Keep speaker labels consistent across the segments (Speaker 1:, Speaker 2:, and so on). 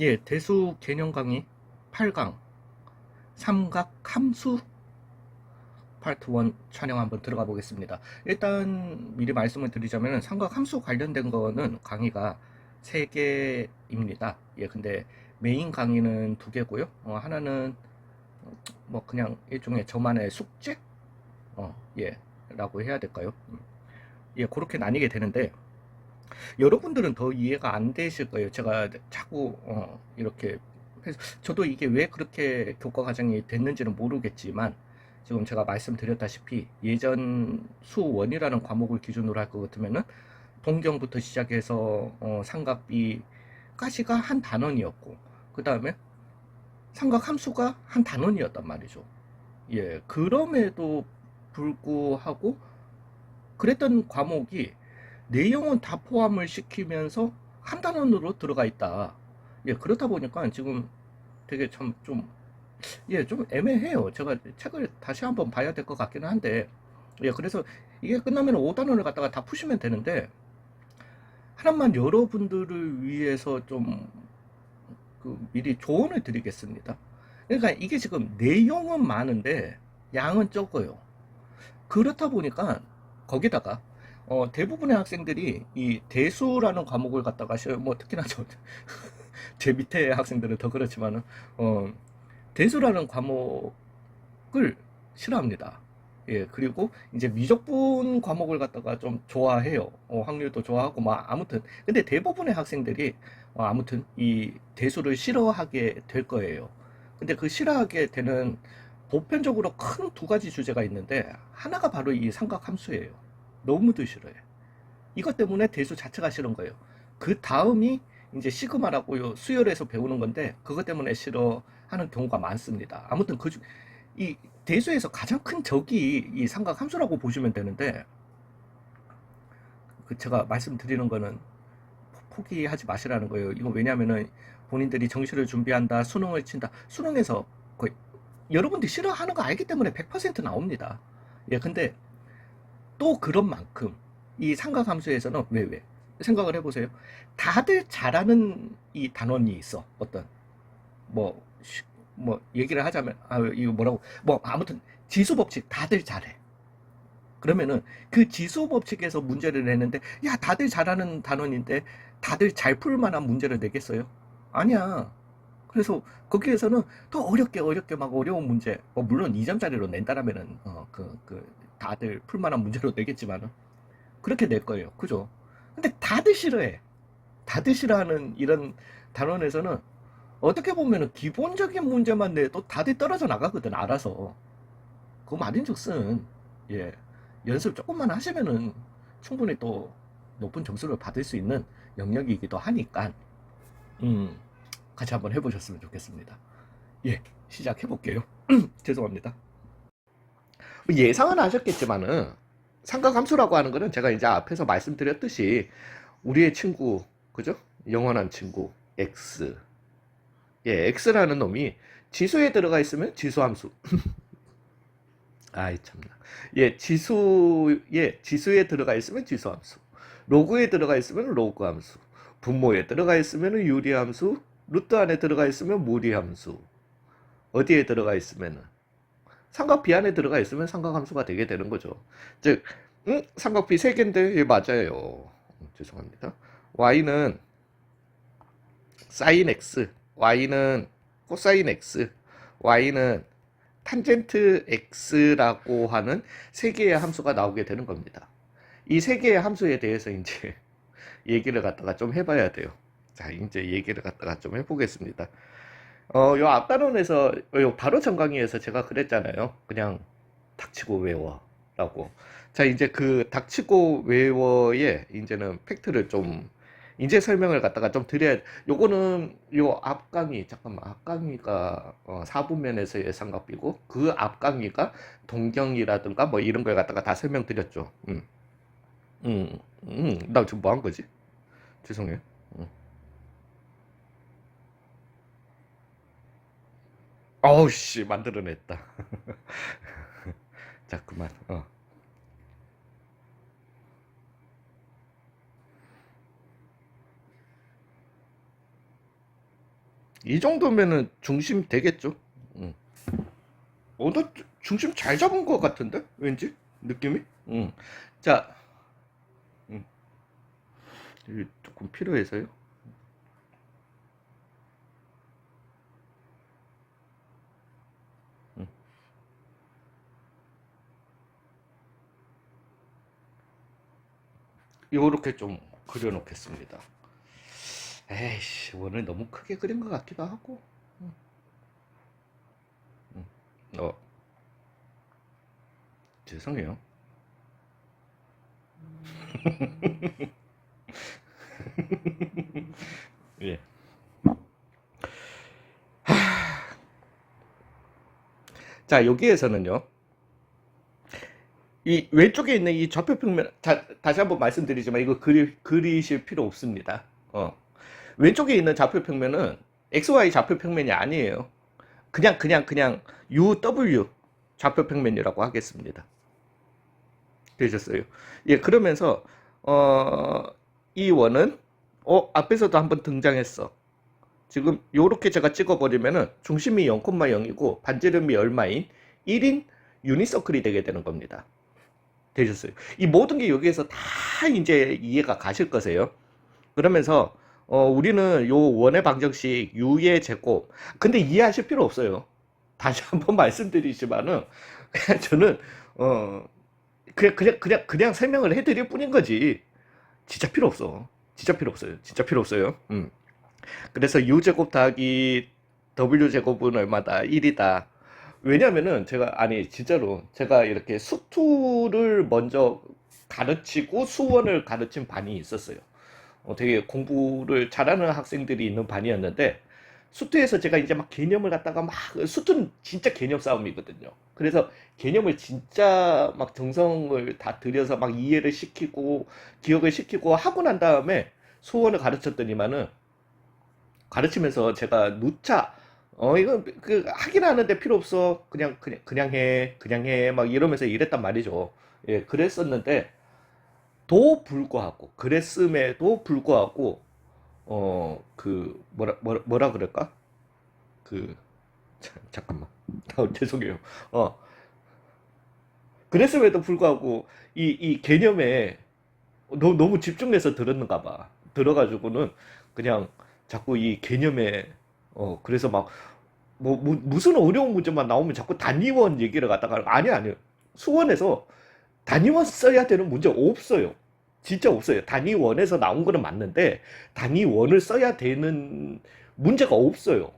Speaker 1: 예, 대수 개념 강의 8강 삼각 함수 파트 1 촬영 한번 들어가 보겠습니다. 일단 미리 말씀을 드리자면 삼각 함수 관련된 거는 강의가 3개입니다. 예, 근데 메인 강의는 2개고요. 하나는 뭐 그냥 일종의 저만의 숙제? 예, 라고 해야 될까요? 예, 그렇게 나뉘게 되는데 여러분들은 더 이해가 안 되실 거예요. 제가 자꾸 이렇게 해서 저도 이게 왜 그렇게 교과 과정이 됐는지는 모르겠지만 지금 제가 말씀드렸다시피 예전 수원이라는 과목을 기준으로 할 것 같으면은 동경부터 시작해서 삼각비까지가 한 단원이었고 그 다음에 삼각함수가 한 단원이었단 말이죠. 예, 그럼에도 불구하고 그랬던 과목이 내용은 다 포함을 시키면서 한 단원으로 들어가 있다. 예, 그렇다 보니까 지금 되게 참 좀, 예, 좀 애매해요. 제가 책을 다시 한번 봐야 될 것 같기는 한데, 예, 그래서 이게 끝나면 5단원을 갖다가 다 푸시면 되는데, 하나만 여러분들을 위해서 좀, 미리 조언을 드리겠습니다. 그러니까 이게 지금 내용은 많은데, 양은 적어요. 그렇다 보니까 거기다가 대부분의 학생들이 이 대수라는 과목을 갖다가 뭐 특히나 제 밑에 학생들은 더 그렇지만은 대수라는 과목을 싫어합니다. 예, 그리고 이제 미적분 과목을 갖다가 좀 좋아해요. 확률도 좋아하고 막 아무튼 근데 대부분의 학생들이 아무튼 이 대수를 싫어하게 될 거예요. 근데 그 싫어하게 되는 보편적으로 큰 2가지 주제가 있는데 하나가 바로 이 삼각함수예요. 너무도 싫어요. 이것 때문에 대수 자체가 싫은 거예요. 그 다음이 이제 시그마라고 수열에서 배우는 건데 그것 때문에 싫어하는 경우가 많습니다. 아무튼 이 대수에서 가장 큰 적이 이 삼각함수라고 보시면 되는데 그 제가 말씀드리는 거는 포기하지 마시라는 거예요. 이거 왜냐면은 본인들이 정시를 준비한다, 수능을 친다. 수능에서 거의 여러분들이 싫어하는 거 알기 때문에 100% 나옵니다. 예, 근데 또 그런 만큼 이 삼각함수에서는 왜 생각을 해보세요. 다들 잘하는 이 단원이 있어. 어떤 뭐, 뭐 얘기를 하자면 이거 뭐라고 뭐 아무튼 지수 법칙 다들 잘해. 그러면은 그 지수 법칙에서 문제를 내는데 야 다들 잘하는 단원인데 다들 잘 풀 만한 문제를 내겠어요? 아니야. 그래서 거기에서는 더 어렵게 막 어려운 문제 물론 2점짜리로 낸다라면은 다들 풀만한 문제로 내겠지만은 그렇게 낼 거예요. 그죠? 근데 다들 싫어해. 다들 싫어하는 이런 단원에서는 어떻게 보면은 기본적인 문제만 내도 다들 떨어져 나가거든, 알아서. 그 말인즉슨, 예, 연습 조금만 하시면은 충분히 또 높은 점수를 받을 수 있는 영역이기도 하니까, 음, 같이 한번 해보셨으면 좋겠습니다. 예, 시작해볼게요. 죄송합니다. 예상은 하셨겠지만은, 삼각함수라고 하는 거는 제가 이제 앞에서 말씀드렸듯이, 우리의 친구, 그죠? 영원한 친구, X. 예, X라는 놈이 지수에 들어가 있으면 지수함수. 아이, 참나. 예, 지수에 들어가 있으면 지수함수. 로그에 들어가 있으면 로그함수. 분모에 들어가 있으면 유리함수. 루트 안에 들어가 있으면 무리함수. 어디에 들어가 있으면은 삼각비 안에 들어가 있으면 삼각함수가 되게 되는 거죠. 즉, 삼각비 3개인데, 예, 맞아요. 죄송합니다. y는 sin x, y는 코사인 x, y는 탄젠트 x라고 하는 3개의 함수가 나오게 되는 겁니다. 이 3개의 함수에 대해서 이제 얘기를 갖다가 좀 해봐야 돼요. 자, 이제 얘기를 갖다가 좀 해보겠습니다. 요 앞단원에서, 요 바로 전강의에서 제가 그랬잖아요. 그냥 닥치고 외워라고. 자, 이제 그 닥치고 외워의 이제는 팩트를 좀 이제 설명을 갖다가 좀 드려야. 요거는 요 앞강의, 잠깐만, 앞강의가 4분면에서의 삼각비고 그 앞강의가 동경이라든가 뭐 이런 걸 갖다가 다 설명드렸죠. 나 지금 뭐 한 거지? 죄송해요. 어우 씨, 만들어냈다. 자, 그만. 이 정도면은 중심 되겠죠. 응. 나 중심 잘 잡은 것 같은데? 왠지? 느낌이? 응. 자, 응. 이게 조금 필요해서요. 응. 요렇게 좀 그려놓겠습니다. 에이씨, 오늘 너무 크게 그린 것 같기도 하고. 응. 응. 죄송해요. 예. 자, 여기에서는요. 이 왼쪽에 있는 이 좌표 평면, 다시 한번 말씀드리지만 이거 그리실 필요 없습니다. 왼쪽에 있는 좌표 평면은 XY 좌표 평면이 아니에요. 그냥 UW 좌표 평면이라고 하겠습니다. 되셨어요? 예, 그러면서 어, 이 원은 앞에서도 한번 등장했어. 지금 요렇게 제가 찍어버리면은 중심이 0,0이고 반지름이 얼마인 1인 유니서클이 되게 되는 겁니다. 되셨어요? 이 모든 게 여기에서 다 이제 이해가 가실 거세요. 그러면서 우리는 요 원의 방정식 u의 제곱. 근데 이해하실 필요 없어요. 다시 한번 말씀드리지만은 그냥 저는 어 그냥 설명을 해드릴 뿐인 거지. 진짜 필요 없어. 진짜 필요 없어요. 진짜 필요 없어요. 그래서 u 제곱 더하기 w 제곱은 얼마다? 1이다. 왜냐면은 제가 아니 진짜로 제가 이렇게 수투를 먼저 가르치고 수원을 가르친 반이 있었어요. 되게 공부를 잘하는 학생들이 있는 반이었는데 수투에서 제가 이제 막 개념을 갖다가 막 수투는 진짜 개념 싸움이거든요. 그래서 개념을 진짜 막 정성을 다 들여서 막 이해를 시키고 기억을 시키고 하고 난 다음에 수원을 가르쳤더니만은 가르치면서 제가 누차 이건 그 하긴 하는데 필요 없어 그냥 해 막 이러면서 이랬단 말이죠. 예, 그랬었는데 도 불구하고 그랬음에도 불구하고 그 뭐라 그럴까 그 잠깐만 죄송해요. 어 그랬음에도 불구하고 이 개념에 너무 집중해서 들었는가 봐. 들어가지고는 그냥 자꾸 이 개념에 그래서 막 무슨 어려운 문제만 나오면 자꾸 단위원 얘기를 갖다가 아니요. 수원에서 단위원 써야 되는 문제 없어요. 진짜 없어요. 단위원에서 나온 거는 맞는데 단위원을 써야 되는 문제가 없어요.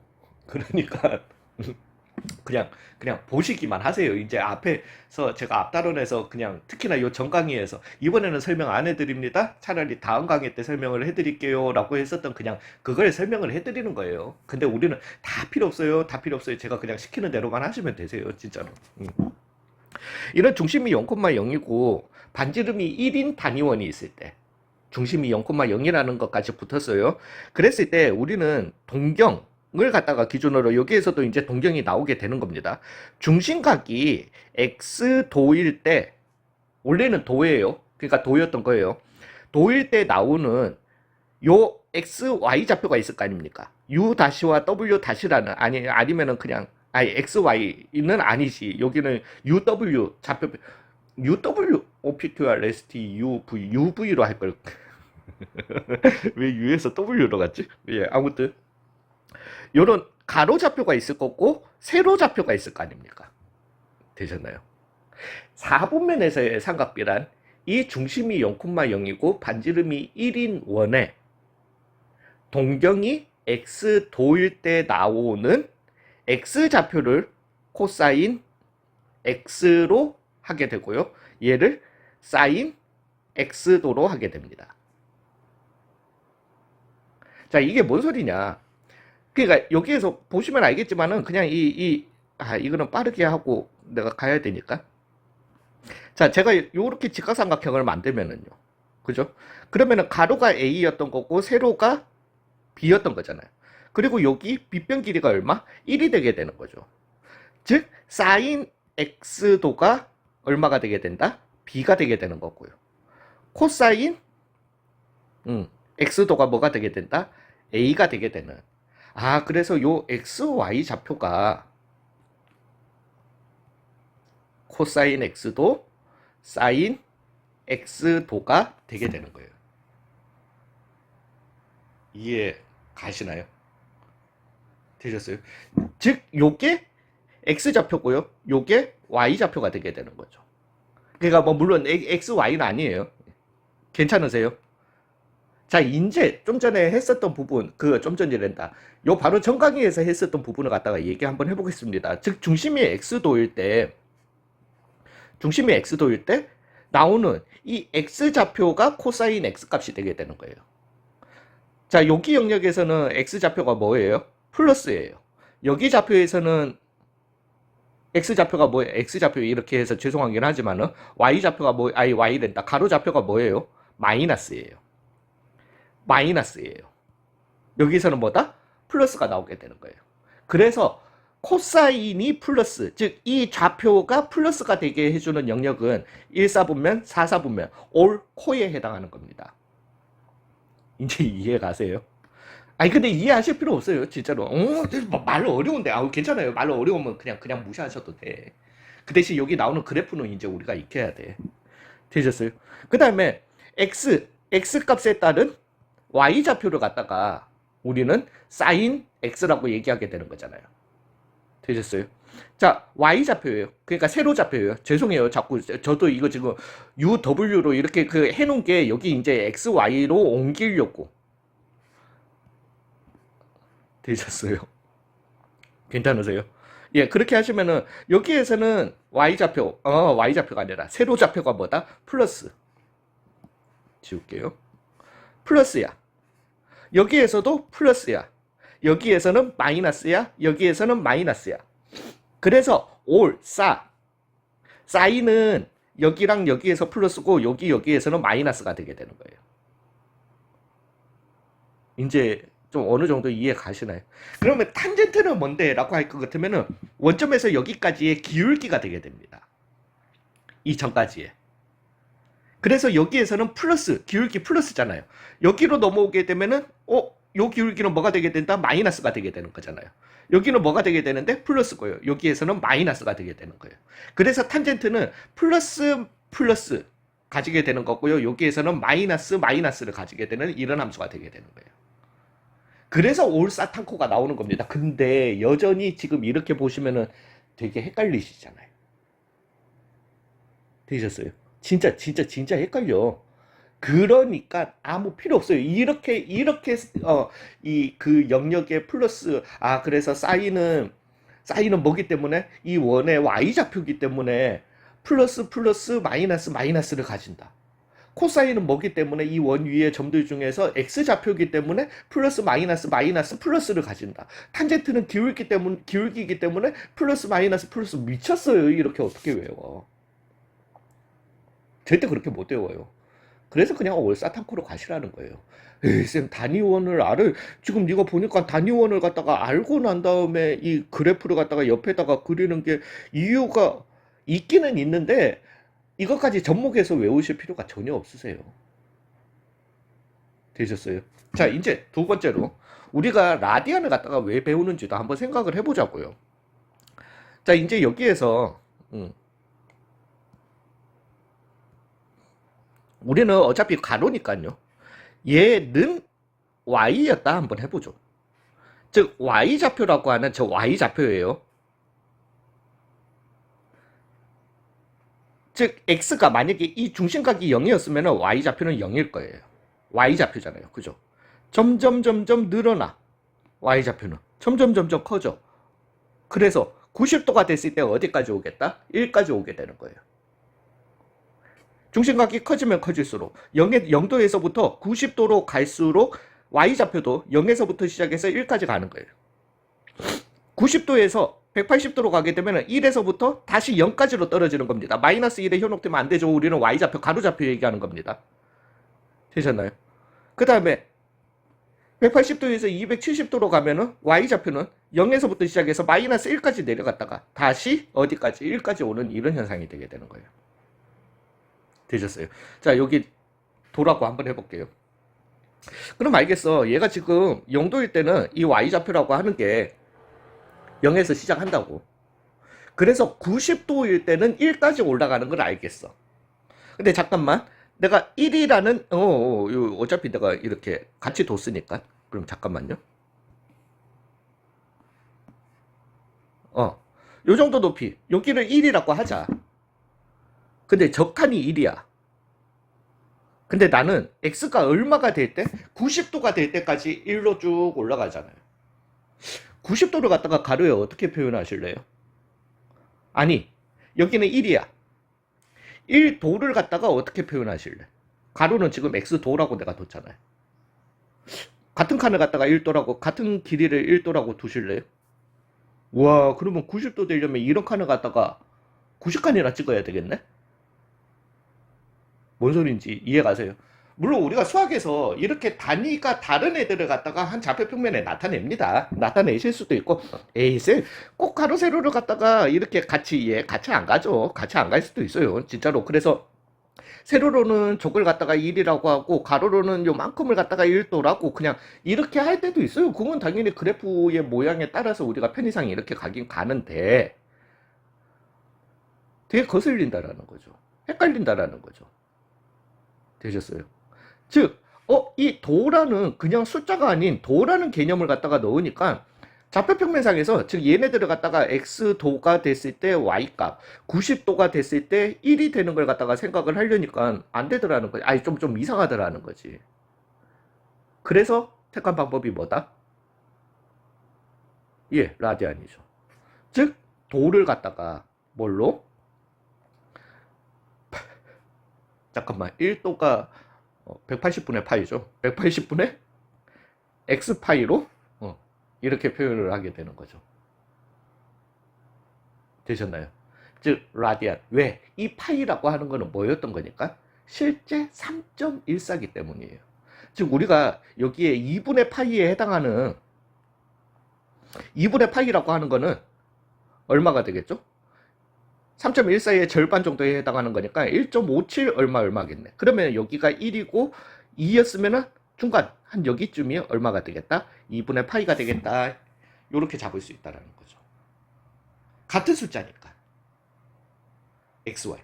Speaker 1: 그러니까 그냥 보시기만 하세요. 이제 앞에서 제가 앞다론에서 그냥 특히나 요 전 강의에서 이번에는 설명 안 해드립니다. 차라리 다음 강의 때 설명을 해드릴게요라고 했었던 그냥 그걸 설명을 해드리는 거예요. 근데 우리는 다 필요 없어요. 다 필요 없어요. 제가 그냥 시키는 대로만 하시면 되세요. 진짜로. 이런 중심이 0,0이고 반지름이 1인 단위원이 있을 때 중심이 0,0이라는 것까지 붙었어요. 그랬을 때 우리는 동경을 갖다가 기준으로 여기에서도 이제 동경이 나오게 되는 겁니다. 중심각이 x도일 때 원래는 도예요. 그러니까 도였던 거예요. 도일 때 나오는 요 x, y 좌표가 있을 거 아닙니까? u 다시와 w 다시라는 아니면은 그냥 x, y는 아니지. 여기는 uw 좌표 uw opqr st uv로 할 걸. 왜 U에서 W로 갔지? 예, 아무튼 요런 가로 좌표가 있을 거고 세로 좌표가 있을 거 아닙니까? 되셨나요? 4분면에서의 삼각비란 이 중심이 0,0이고 반지름이 1인 원에 동경이 x도일 때 나오는 x 좌표를 코사인 x로 하게 되고요. 얘를 사인 x도로 하게 됩니다. 자, 이게 뭔 소리냐? 그러니까 여기에서 보시면 알겠지만은 그냥 이거는 빠르게 하고 내가 가야 되니까. 자, 제가 요렇게 직각삼각형을 만들면은요. 그죠? 그러면은 가로가 A였던 거고 세로가 B였던 거잖아요. 그리고 여기 빗변 길이가 얼마? 1이 되게 되는 거죠. 즉, 사인 X도가 얼마가 되게 된다? B가 되게 되는 거고요. 코사인 X도가 뭐가 되게 된다? A가 되게 되는. 아, 그래서 요 XY 좌표가 코사인 X도 사인 X도가 되게 되는 거예요. 이해 가시나요? 되셨어요? 즉, 요게 X좌표고요. 요게 Y좌표가 되게 되는 거죠. 그러니까 뭐 물론 XY는 아니에요. 괜찮으세요? 자, 이제 좀 전에 했었던 부분, 그 좀 전이란다. 요 바로 전 강의에서 했었던 부분을 갖다가 얘기 한번 해보겠습니다. 즉, 중심이 X도일 때 나오는 이 X좌표가 코사인 X 값이 되게 되는 거예요. 자, 여기 영역에서는 X좌표가 뭐예요? 플러스예요. 여기 좌표에서는 X좌표가 뭐예요? X좌표 이렇게 해서 죄송하긴 하지만은 Y좌표가 뭐, 아니, Y된다. 가로좌표가 뭐예요? 마이너스예요. 마이너스예요. 여기서는 뭐다? 플러스가 나오게 되는 거예요. 그래서 코사인이 플러스, 즉 이 좌표가 플러스가 되게 해주는 영역은 1사분면, 4사분면, 올 코에 해당하는 겁니다. 이제 이해 가세요? 아니 근데 이해하실 필요 없어요 진짜로. 말로 어려운데 괜찮아요. 말로 어려우면 그냥 무시하셔도 돼. 그 대신 여기 나오는 그래프는 이제 우리가 익혀야 돼. 되셨어요? 그 다음에 x 값에 따른 y좌표를 갖다가 우리는 sin x라고 얘기하게 되는 거잖아요. 되셨어요? 자, y좌표예요. 그러니까 세로좌표예요. 죄송해요. 자꾸 저도 이거 지금 uw로 이렇게 그 해놓은 게 여기 이제 xy로 옮기려고. 되셨어요? 괜찮으세요? 예, 그렇게 하시면은 여기에서는 y좌표가 아니라 세로좌표가 뭐다? 플러스. 지울게요. 플러스야. 여기에서도 플러스야. 여기에서는 마이너스야. 여기에서는 마이너스야. 그래서 사인은 여기랑 여기에서 플러스고 여기에서는 마이너스가 되게 되는 거예요. 이제 좀 어느 정도 이해 가시나요? 그러면 탄젠트는 뭔데? 라고 할 것 같으면은 원점에서 여기까지의 기울기가 되게 됩니다. 이 점까지의. 그래서 여기에서는 플러스, 기울기 플러스잖아요. 여기로 넘어오게 되면은 요 기울기는 뭐가 되게 된다? 마이너스가 되게 되는 거잖아요. 여기는 뭐가 되게 되는데? 플러스고요. 여기에서는 마이너스가 되게 되는 거예요. 그래서 탄젠트는 플러스 가지게 되는 거고요. 여기에서는 마이너스를 가지게 되는 이런 함수가 되게 되는 거예요. 그래서 올사탄코가 나오는 겁니다. 근데 여전히 지금 이렇게 보시면은 되게 헷갈리시잖아요. 되셨어요? 진짜 헷갈려. 그러니까 아무 필요 없어요. 이렇게 이 그 영역의 플러스 그래서 사인은 뭐기 때문에 이 원의 y 좌표기 때문에 플러스 마이너스를 가진다. 코사인은 뭐기 때문에 이 원 위의 점들 중에서 x좌표이기 때문에 마이너스 플러스를 가진다. 탄젠트는 기울기이기 때문에 플러스 미쳤어요. 이렇게 어떻게 외워? 절대 그렇게 못 외워요. 그래서 그냥 올사탕코로 가시라는 거예요. 에이, 쌤, 지금 이거 보니까 단위원을 갖다가 알고 난 다음에 이 그래프를 갖다가 옆에다가 그리는 게 이유가 있기는 있는데, 이것까지 접목해서 외우실 필요가 전혀 없으세요. 되셨어요? 자, 이제 두 번째로, 우리가 라디안을 갖다가 왜 배우는지도 한번 생각을 해보자고요. 자, 이제 여기에서, 우리는 어차피 가로니까요. 얘는 y였다 한번 해보죠. 즉 y좌표라고 하는 저 y좌표예요. 즉 x가 만약에 이 중심각이 0이었으면 y좌표는 0일 거예요. y좌표잖아요. 그죠? 점점 늘어나. y좌표는 점점 커져. 그래서 90도가 됐을 때 어디까지 오겠다? 1까지 오게 되는 거예요. 중심각이 커지면 커질수록 0도에서부터 90도로 갈수록 y좌표도 0에서부터 시작해서 1까지 가는 거예요. 90도에서 180도로 가게 되면 1에서부터 다시 0까지로 떨어지는 겁니다. 마이너스 1에 현혹되면 안 되죠. 우리는 y좌표, 가로좌표 얘기하는 겁니다. 되셨나요? 그 다음에 180도에서 270도로 가면은 y좌표는 0에서부터 시작해서 마이너스 1까지 내려갔다가 다시 어디까지? 1까지 오는 이런 현상이 되게 되는 거예요. 되셨어요? 자, 여기 도라고 한번 해볼게요. 그럼 알겠어. 얘가 지금 0도일 때는 이 y좌표라고 하는 게 0에서 시작한다고. 그래서 90도일 때는 1까지 올라가는 걸 알겠어. 근데 잠깐만. 내가 1이라는 어차피 내가 이렇게 같이 뒀으니까. 그럼 잠깐만요. 요 정도 높이. 여기를 1이라고 하자. 근데 적한이 1이야. 근데 나는 x가 얼마가 될 때? 90도가 될 때까지 1로 쭉 올라가잖아요. 90도를 갖다가 가로에 어떻게 표현하실래요? 아니, 여기는 1이야. 1도를 갖다가 어떻게 표현하실래? 가로는 지금 x도라고 내가 뒀잖아요. 같은 칸을 갖다가 1도라고, 같은 길이를 1도라고 두실래요? 와, 그러면 90도 되려면 이런 칸을 갖다가 90칸이나 찍어야 되겠네? 뭔 소린지 이해 가세요? 물론 우리가 수학에서 이렇게 단위가 다른 애들을 갖다가 한 좌표 평면에 나타냅니다. 나타내실 수도 있고, 에이, 꼭 가로 세로를 갖다가 이렇게 같이 안 가죠. 같이 안 갈 수도 있어요. 진짜로. 그래서 세로로는 저걸 갖다가 1이라고 하고, 가로로는 요만큼을 갖다가 1도라고 그냥 이렇게 할 때도 있어요. 그건 당연히 그래프의 모양에 따라서 우리가 편의상 이렇게 가긴 가는데, 되게 거슬린다라는 거죠. 헷갈린다라는 거죠. 되셨어요? 즉, 이 도라는 그냥 숫자가 아닌 도라는 개념을 갖다가 넣으니까 좌표평면상에서, 즉 얘네들을 갖다가 x도가 됐을 때 y값, 90도가 됐을 때 1이 되는 걸 갖다가 생각을 하려니까 안 되더라는 거지. 아니, 좀 이상하더라는 거지. 그래서 택한 방법이 뭐다? 예, 라디안이죠. 즉, 도를 갖다가 뭘로? 잠깐만, 1도가 180분의 파이죠. 180분의 x파이로 이렇게 표현을 하게 되는 거죠. 되셨나요? 즉 라디안. 왜? 이 파이라고 하는 거는 뭐였던 거니까? 실제 3.14기 때문이에요. 즉 우리가 여기에 2분의 파이에 해당하는 2분의 파이라고 하는 거는 얼마가 되겠죠? 3.14의 절반 정도에 해당하는 거니까 1.57 얼마겠네. 그러면 여기가 1이고 2였으면은 중간 한 여기쯤이 얼마가 되겠다? 2분의 파이가 되겠다. 이렇게 잡을 수 있다는 거죠. 같은 숫자니까. XY.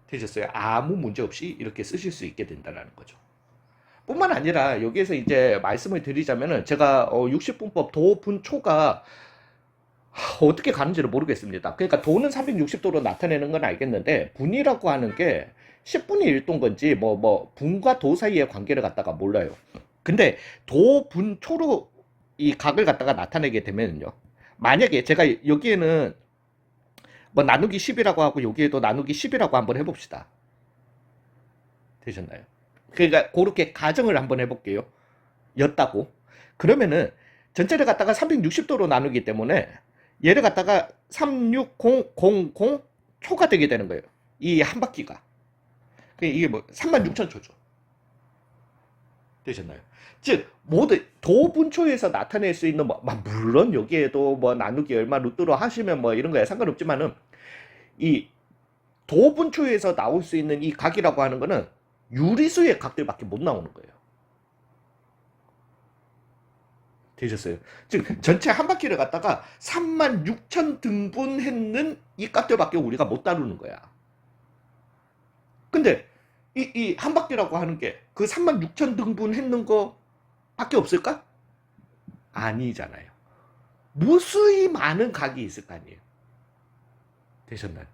Speaker 1: 되셨어요? 아무 문제 없이 이렇게 쓰실 수 있게 된다는 거죠. 뿐만 아니라 여기에서 이제 말씀을 드리자면은 제가 60분법 도분초가 어떻게 가는지를 모르겠습니다. 그러니까 도는 360도로 나타내는 건 알겠는데 분이라고 하는 게 10분의 1도인 건지 분과 도 사이의 관계를 갖다가 몰라요. 근데 도, 분, 초로 이 각을 갖다가 나타내게 되면요. 만약에 제가 여기에는 나누기 10이라고 하고 여기에도 나누기 10이라고 한번 해봅시다. 되셨나요? 그러니까 그렇게 가정을 한번 해볼게요. 였다고. 그러면은 전체를 갖다가 360도로 나누기 때문에 얘를 갖다가 36000 초가 되게 되는 거예요. 이 한 바퀴가. 이게 36,000초죠. 되셨나요? 즉 모두 도분초에서 나타낼 수 있는 물론 여기에도 나누기 얼마 루트로 하시면 이런 거에 상관없지만은 이 도분초에서 나올 수 있는 이 각이라고 하는 거는 유리수의 각들밖에 못 나오는 거예요. 되셨어요? 즉 전체 한 바퀴를 갖다가 36,000 등분했는 이 값들밖에 우리가 못 다루는 거야. 근데 이 한 바퀴라고 하는 게 그 36,000 등분했는 거 밖에 없을까? 아니잖아요. 무수히 많은 각이 있을 거 아니에요. 되셨나요?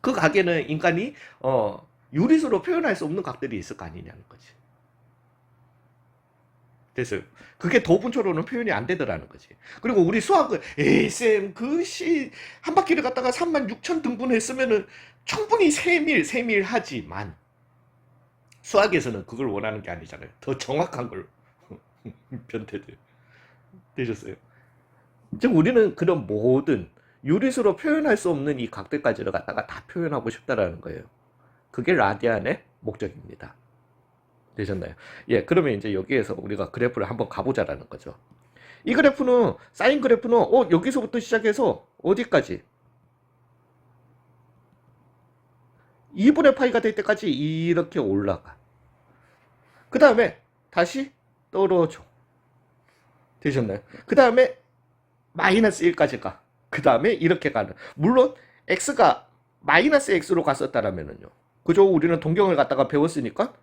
Speaker 1: 그 각에는 인간이 유리수로 표현할 수 없는 각들이 있을 거 아니냐는 거지. 됐어요. 그게 도분초로는 표현이 안 되더라는 거지. 그리고 우리 수학은 에이 쌤 한 바퀴를 갖다가 36,000 등분했으면은 충분히 세밀하지만 수학에서는 그걸 원하는 게 아니잖아요. 더 정확한 걸 변태들 되셨어요. 즉 우리는 그런 모든 유리수로 표현할 수 없는 이 각들까지를 갖다가 다 표현하고 싶다라는 거예요. 그게 라디안의 목적입니다. 되셨나요? 예, 그러면 이제 여기에서 우리가 그래프를 한번 가보자라는 거죠. 이 그래프는 사인 그래프는 여기서부터 시작해서 어디까지? 2분의 파이가 될 때까지 이렇게 올라가. 그 다음에 다시 떨어져. 되셨나요? 그 다음에 마이너스 1까지 가. 그 다음에 이렇게 가는. 물론 x가 마이너스 x로 갔었다라면은요. 그죠? 우리는 동경을 갖다가 배웠으니까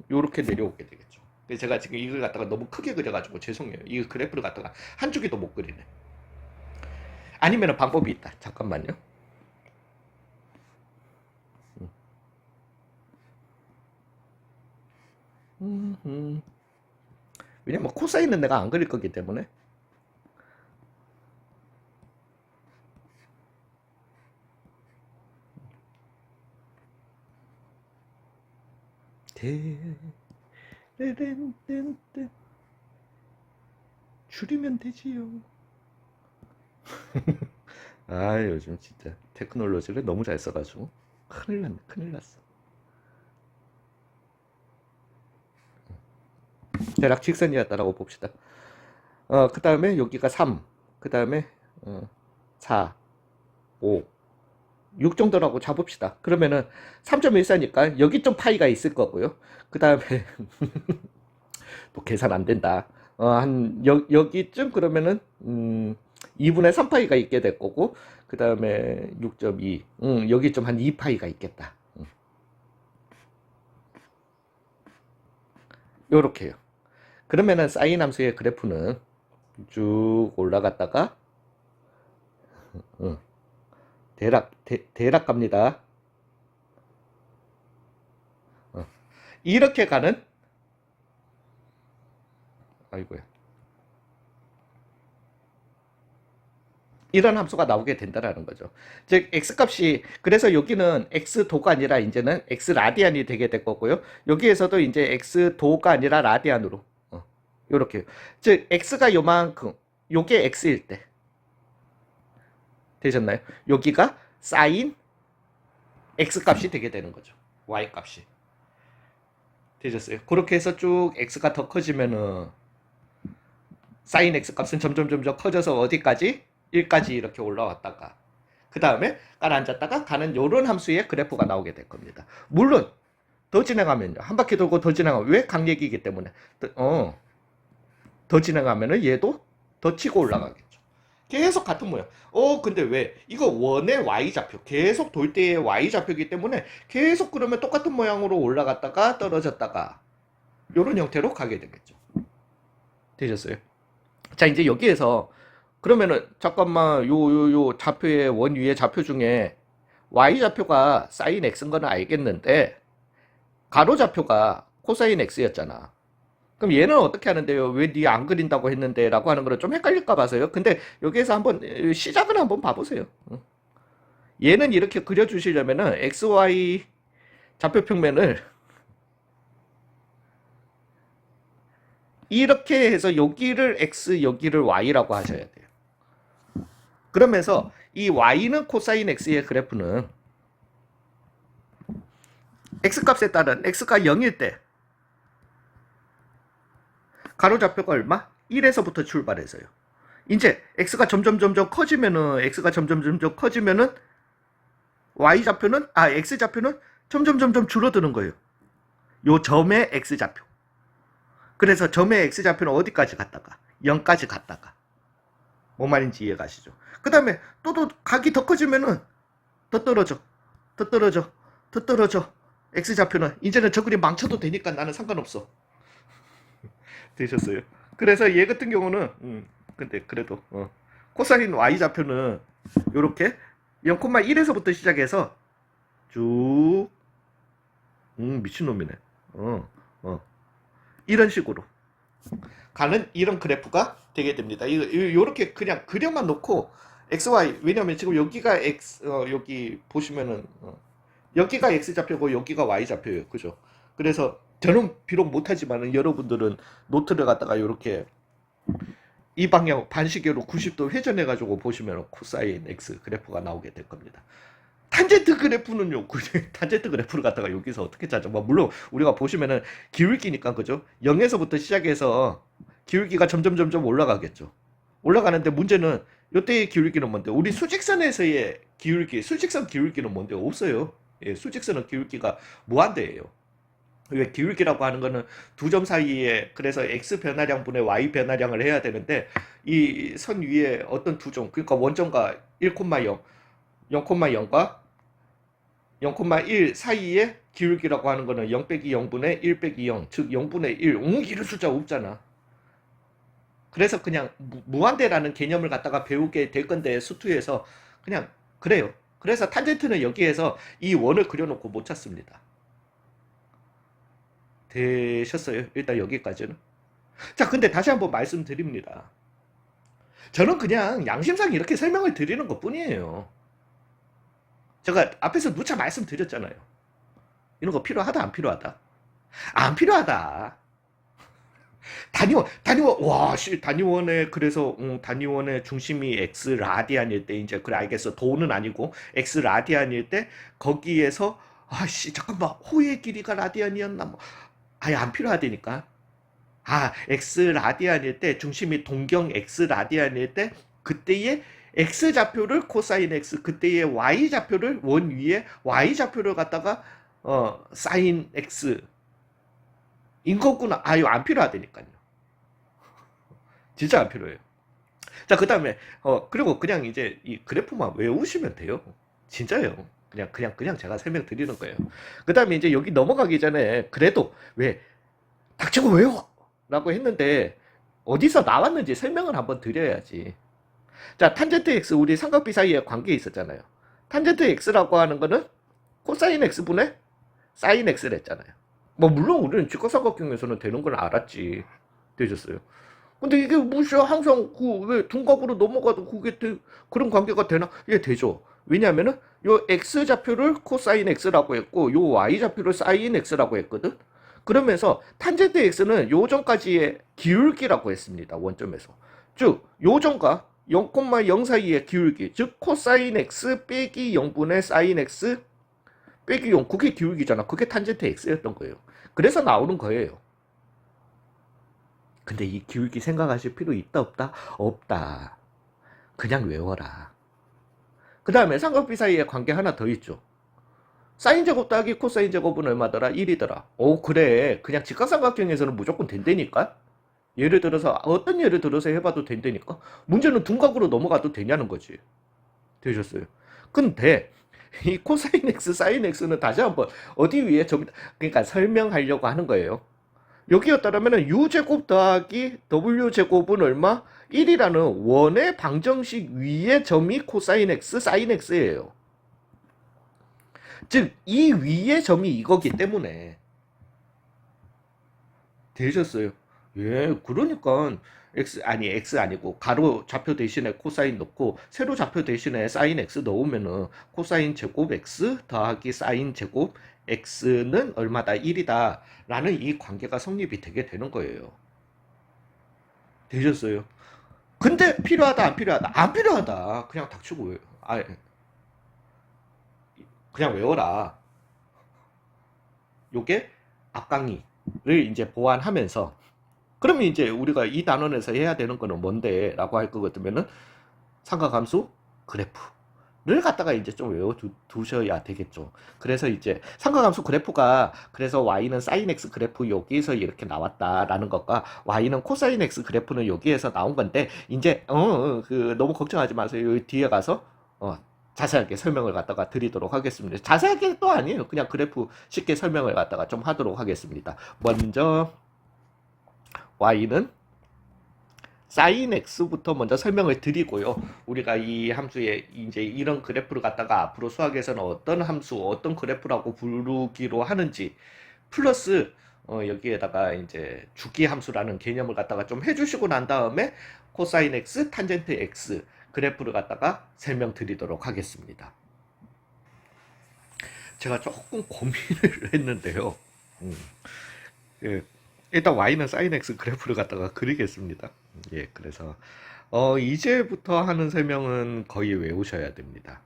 Speaker 1: 요렇게 내려오게 되겠죠. 근데 제가 지금 이걸 갖다가 너무 크게 그려가지고 죄송해요. 이 그래프를 갖다가 한쪽에도 못 그리네. 아니면 방법이 있다. 잠깐만요. 왜냐면 코사인은 내가 안 그릴 거기 때문에. 줄이면 되지요. 아, 요즘 진짜 테크놀로지를 너무 잘 써가지고 큰일 났네. 큰일 났어. 대략 직선이었다라고 봅시다. 그 다음에 여기가 3, 그 다음에 4, 5, 6 정도라고 잡읍시다. 그러면은 3.14니까 여기 좀 파이가 있을 거고요. 그 다음에 또 계산 안 된다. 여기쯤 그러면은 2분의 3파이가 있게 될 거고, 그 다음에 6.2, 여기 좀 한 2파이가 있겠다. 요렇게요. 그러면은 사인 함수의 그래프는 쭉 올라갔다가 대략 갑니다. 이렇게 가는, 아이고야, 이런 함수가 나오게 된다라는 거죠. 즉 x값이, 그래서 여기는 x도가 아니라 이제는 x라디안이 되게 될 거고요. 여기에서도 이제 x도가 아니라 라디안으로 요렇게, 즉 x가 요만큼, 요게 x일 때 되셨나요? 여기가 사인 x값이 되게 되는 거죠. y값이 되셨어요. 그렇게 해서 쭉 x가 더 커지면은 사인 x값은 점점 커져서 어디까지? 1까지 이렇게 올라왔다가 그 다음에 깔아앉았다가 가는 요런 함수의 그래프가 나오게 될 겁니다. 물론 더 진행하면요, 한 바퀴 돌고 더 진행하면, 왜? 강력이기 때문에 더 진행하면은 얘도 더 치고 올라가겠죠. 계속 같은 모양. 근데 왜? 이거 원의 y좌표, 계속 돌 때의 y좌표이기 때문에 계속 그러면 똑같은 모양으로 올라갔다가 떨어졌다가 요런 형태로 가게 되겠죠. 되셨어요? 자, 이제 여기에서 그러면은 잠깐만, 요 좌표의 원 위의 좌표 중에 y좌표가 sin x인 거는 알겠는데 가로 좌표가 코사인 x였잖아. 그럼 얘는 어떻게 하는데요? 왜 니 안 그린다고 했는데? 라고 하는 거는 좀 헷갈릴까 봐서요. 근데 여기에서 한번 시작을 한번 봐보세요. 얘는 이렇게 그려주시려면은 xy 좌표 평면을 이렇게 해서 여기를 x, 여기를 y라고 하셔야 돼요. 그러면서 이 y는 코사인 x의 그래프는 x값에 따른 x가 0일 때 가로좌표가 얼마? 1에서부터 출발해서요. 이제 x가 점점 커지면은 y좌표는 x좌표는 점점 줄어드는 거예요. 요 점의 x좌표. 그래서 점의 x좌표는 어디까지 갔다가 0까지 갔다가, 뭔 말인지 이해가시죠? 그 다음에 또 각이 더 커지면은 더 떨어져. x좌표는 이제는 저 그림 망쳐도 되니까 나는 상관없어. 되셨어요? 그래서 얘 같은 경우는 근데 그래도 코사인 y좌표는 요렇게 0,1에서부터 시작해서 쭉 미친놈이네. 이런 식으로 가는 이런 그래프가 되게 됩니다. 요렇게 그냥 그려만 놓고 xy, 왜냐면 지금 여기가 x, 여기 보시면은 여기가 x좌표고 여기가 y좌표예요. 그죠? 그래서 저는 비록 못하지만은 여러분들은 노트를 갖다가 이렇게 이 방향 반시계로 90도 회전해 가지고 보시면 코사인 x 그래프가 나오게 될 겁니다. 탄젠트 그래프는요, 탄젠트 그래프를 갖다가 여기서 어떻게 찾아? 물론 우리가 보시면은 기울기니까, 그죠? 0에서부터 시작해서 기울기가 점점 올라가겠죠. 올라가는데 문제는 이때의 기울기는 뭔데? 우리 수직선에서의 기울기, 수직선 기울기는 뭔데? 없어요. 예, 수직선은 기울기가 무한대예요. 왜 기울기라고 하는 거는 두 점 사이에 그래서 x 변화량분의 y 변화량을 해야 되는데 이 선 위에 어떤 두 점 그러니까 원점과 1,0, 0,0과 0,1 사이에 기울기라고 하는 거는 0 빼기 0분의 1 빼기 0, 즉 0분의 1, 이런 숫자 없잖아. 그래서 그냥 무한대라는 개념을 갖다가 배우게 될 건데 수투에서 그냥 그래요. 그래서 탄젠트는 여기에서 이 원을 그려놓고 못 찾습니다. 되셨어요? 일단 여기까지는. 자, 근데 다시 한번 말씀드립니다. 저는 그냥 양심상 이렇게 설명을 드리는 것 뿐이에요. 제가 앞에서 누차 말씀드렸잖아요. 이런 거 필요하다, 안 필요하다? 안 필요하다. 단위원, 와, 단위원의, 그래서, 단위원의 중심이 x 라디안일 때, 이제, 그래, 알겠어. 도는 아니고, x 라디안일 때, 거기에서, 아씨, 잠깐만, 호의 길이가 라디안이었나, 뭐, 아예 안 필요하다니까. x 라디안일 때, 중심이 동경 x 라디안일 때, 그때의 x 좌표를 코사인 x, 그때의 y 좌표를 원 위에 y 좌표를 갖다가, 사인 x, 인 거구나. 이거 안 필요하다니까요. 진짜 안 필요해요. 자, 그 다음에, 그리고 그냥 이제 이 그래프만 외우시면 돼요. 진짜요. 그냥 제가 설명드리는 거예요. 그 다음에 이제 여기 넘어가기 전에, 그래도 왜, 닥치고 외워! 라고 했는데, 어디서 나왔는지 설명을 한번 드려야지. 자, 탄젠트 x, 우리 삼각비 사이에 관계 있었잖아요. 탄젠트 x라고 하는 거는 코사인 x분의 사인 x를 했잖아요. 뭐, 물론 우리는 직각삼각형에서는 되는 걸 알았지. 되셨어요. 근데 이게 무슨 항상 그 왜 둔각으로 넘어가도 그게 그런 관계가 되나? 이게 되죠. 왜냐하면은 요 x 좌표를 코사인 x라고 했고 요 y 좌표를 사인 x라고 했거든. 그러면서 탄젠트 x는 요점까지의 기울기라고 했습니다. 원점에서. 즉 요점과 0,0 사이의 기울기, 즉 코사인 x 빼기 0분의 사인 x 빼기 0, 그게 기울기잖아. 그게 탄젠트 x였던 거예요. 그래서 나오는 거예요. 근데 이 기울기 생각하실 필요 있다 없다? 없다. 그냥 외워라. 그 다음에 삼각비 사이에 관계 하나 더 있죠. 사인 제곱 더하기 코사인 제곱은 얼마더라? 1이더라. 오, 그래. 그냥 직각삼각형에서는 무조건 된다니까? 예를 들어서 어떤 예를 들어서 해봐도 된다니까? 문제는 둔각으로 넘어가도 되냐는 거지. 되셨어요. 근데 이 코사인 x, 사인 x는 다시 한번 어디 위에 그러니까 설명하려고 하는 거예요. 여기였다라면 u제곱 더하기 w제곱은 얼마? 1이라는 원의 방정식 위의 점이 코사인 x, 사인 x예요. 즉, 이 위의 점이 이거기 때문에 되셨어요. 예, 그러니까 x 아니고 가로 좌표 대신에 코사인 넣고 세로 좌표 대신에 사인 x 넣으면은 코사인 제곱 x 더하기 사인 제곱 x는 얼마다? 1이다. 라는 이 관계가 성립이 되게 되는 거예요. 되셨어요? 근데 필요하다, 안 필요하다? 안 필요하다. 그냥 닥치고 그냥 외워라. 요게 앞강의를 이제 보완하면서 그러면 이제 우리가 이 단원에서 해야 되는 거는 뭔데? 라고 할 것 같으면은 삼각함수 그래프를 갖다가 이제 좀 외워두셔야 되겠죠. 그래서 이제 삼각함수 그래프가 그래서 y는 sin x 그래프 여기에서 이렇게 나왔다라는 것과 y는 코사인 x 그래프는 여기에서 나온 건데 이제 그 너무 걱정하지 마세요. 여기 뒤에 가서 자세하게 설명을 갖다가 드리도록 하겠습니다. 자세하게 또 아니에요. 그냥 그래프 쉽게 설명을 갖다가 좀 하도록 하겠습니다. 먼저 y는 sin x부터 먼저 설명을 드리고요. 우리가 이 함수에 이제 이런 그래프를 갖다가 앞으로 수학에서는 어떤 함수, 어떤 그래프라고 부르기로 하는지 플러스 여기에다가 이제 주기 함수라는 개념을 갖다가 좀 해주시고 난 다음에 코사인 x, 탄젠트 x 그래프를 갖다가 설명드리도록 하겠습니다. 제가 조금 고민을 했는데요. 예, 일단 y는 sin x 그래프를 갖다가 그리겠습니다. 예, 그래서 이제부터 하는 설명은 거의 외우셔야 됩니다.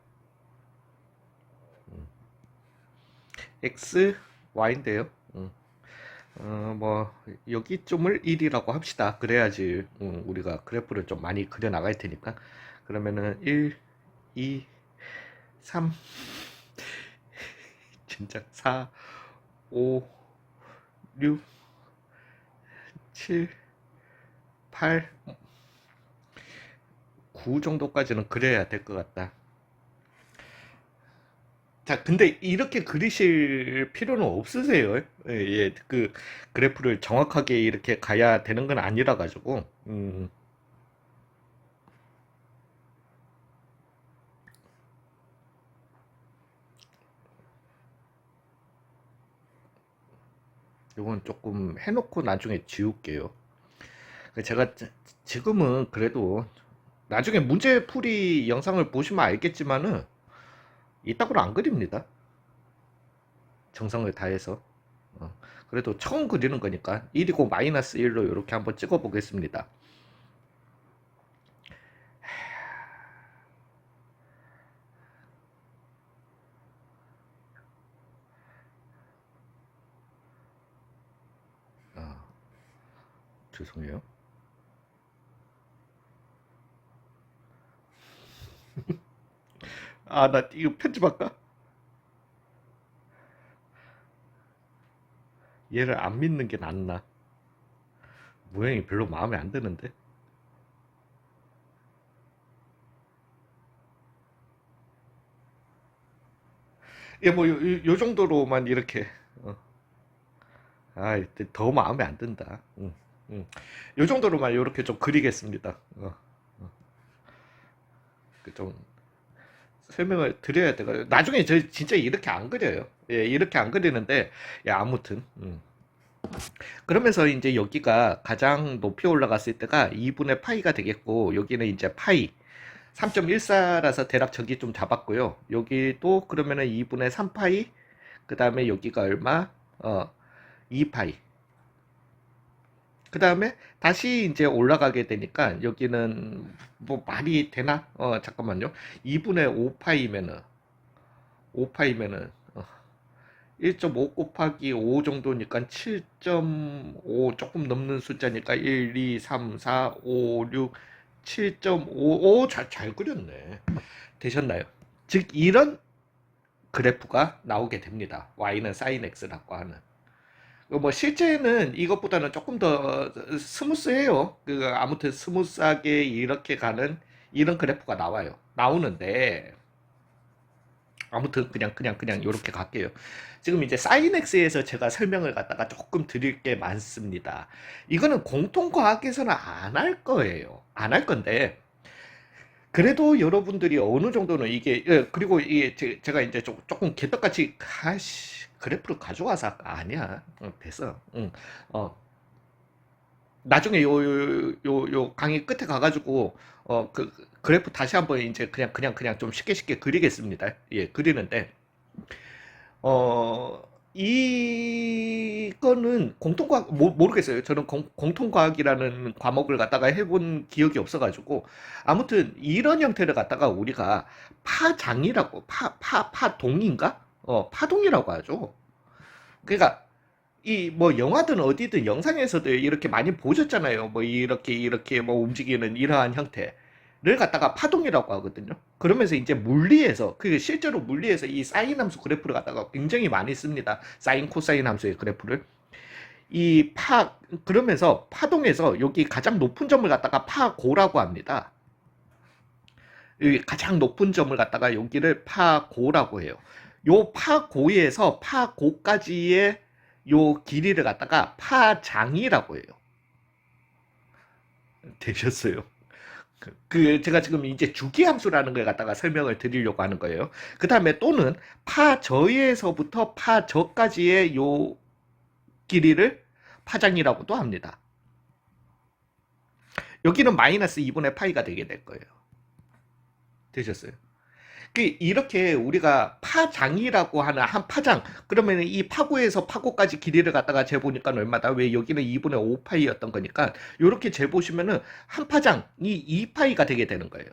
Speaker 1: x, y인데요. 뭐 여기쯤을 1이라고 합시다. 그래야지 우리가 그래프를 좀 많이 그려 나갈 테니까. 그러면은 1, 2, 3 진짜 4, 5, 6, 7, 8, 9 정도까지는 그려야 될 것 같다. 자, 근데 이렇게 그리실 필요는 없으세요. 예, 예, 그 그래프를 정확하게 이렇게 가야 되는 건 아니라 가지고. 이건 조금 해놓고 나중에 지울게요. 제가 지금은 그래도 나중에 문제풀이 영상을 보시면 알겠지만은 이따구로 안 그립니다. 정성을 다해서. 그래도 처음 그리는 거니까 1이고 마이너스 1로 이렇게 한번 찍어 보겠습니다. 죄송해요. 나 이거 편집할까? 얘를 안 믿는 게 낫나? 모양이 별로 마음에 안 드는데? 예, 뭐, 요 정도로만 이렇게. 어. 더 마음에 안 든다. 요 정도로만 이렇게 좀 그리겠습니다. 좀 설명을 드려야 돼요. 나중에 저 진짜 이렇게 안 그려요. 예, 이렇게 안 그리는데, 야, 아무튼. 그러면서 이제 여기가 가장 높이 올라갔을 때가 2분의 파이가 되겠고, 여기는 이제 파이. 3.14라서 대략 저기 좀 잡았고요. 여기도 그러면은 2분의 3파이, 그 다음에 여기가 얼마? 2파이. 그 다음에 다시 이제 올라가게 되니까 여기는 뭐 말이 되나? 잠깐만요. 2분의 5파이면은 5파이면은 1.5 곱하기 5 정도니까 7.5 조금 넘는 숫자니까 1, 2, 3, 4, 5, 6, 7.5. 잘 그렸네. 되셨나요? 즉 이런 그래프가 나오게 됩니다. y는 sin x라고 하는. 뭐 실제는 이것보다는 조금 더 스무스해요. 아무튼 스무스하게 이렇게 가는 이런 그래프가 나오는데 아무튼 그냥 이렇게 갈게요. 지금 이제 sin x에서 제가 설명을 갖다가 조금 드릴 게 많습니다. 이거는 공통과학에서는 안 할 거예요. 안 할 건데 그래도 여러분들이 어느 정도는 이게 그리고 이게 제가 이제 조금 개떡같이 그래프를 가져와서 아니야. 됐어. 나중에 요 강의 끝에 가가지고 그 그래프 다시 한번 이제 그냥 좀 쉽게 그리겠습니다. 예, 그리는데 이거는 공통과학, 모르겠어요. 저는 공통과학이라는 과목을 갖다가 해본 기억이 없어가지고. 아무튼, 이런 형태를 갖다가 우리가 파장이라고, 파동인가? 파동이라고 하죠. 그러니까, 이 뭐 영화든 어디든 영상에서도 이렇게 많이 보셨잖아요. 뭐 이렇게 뭐 움직이는 이러한 형태를 갖다가 파동이라고 하거든요. 그러면서 이제 물리에서 그 실제로 물리에서 이 사인 함수 그래프를 갖다가 굉장히 많이 씁니다. 사인 코사인 함수의 그래프를 그러면서 파동에서 여기 가장 높은 점을 갖다가 파고라고 합니다. 여기 가장 높은 점을 갖다가 여기를 파고라고 해요. 요 파고에서 파고까지의 요 길이를 갖다가 파장이라고 해요. 되셨어요? 제가 지금 이제 주기함수라는 걸 갖다가 설명을 드리려고 하는 거예요. 그 다음에 또는 파저에서부터 파저까지의 요 길이를 파장이라고도 합니다. 여기는 마이너스 2분의 파이가 되게 될 거예요. 되셨어요? 이렇게 우리가 파장이라고 하는 한 파장, 그러면 이 파고에서 파고까지 길이를 갖다가 재보니까 얼마다? 왜 여기는 2분의 5파이였던 거니까 이렇게 재보시면은 한 파장이 2파이가 되게 되는 거예요.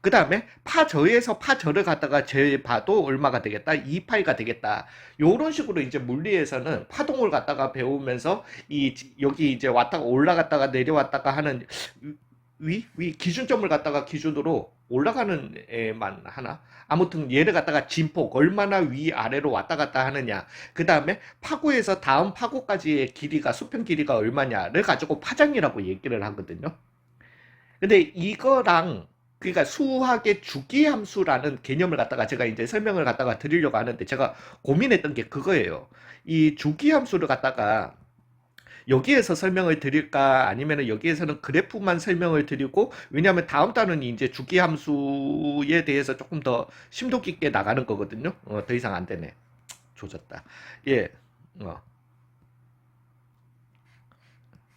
Speaker 1: 그 다음에 파저에서 파저를 갖다가 재봐도 얼마가 되겠다? 2파이가 되겠다. 요런 식으로 이제 물리에서는 파동을 갖다가 배우면서 여기 이제 왔다가 올라갔다가 내려왔다가 하는 위 기준점을 갖다가 기준으로 올라가는 애만 하나? 아무튼 얘를 갖다가 진폭 얼마나 위아래로 왔다 갔다 하느냐. 그 다음에 파고에서 다음 파고까지의 길이가 수평 길이가 얼마냐를 가지고 파장이라고 얘기를 하거든요. 근데 이거랑 그러니까 수학의 주기함수라는 개념을 갖다가 제가 이제 설명을 갖다가 드리려고 하는데 제가 고민했던 게 그거예요. 이 주기함수를 갖다가 여기에서 설명을 드릴까 아니면 여기에서는 그래프만 설명을 드리고 왜냐하면 다음 단은 이제 주기함수에 대해서 조금 더 심도 깊게 나가는 거거든요. 더 이상 안 되네. 조졌다. 예.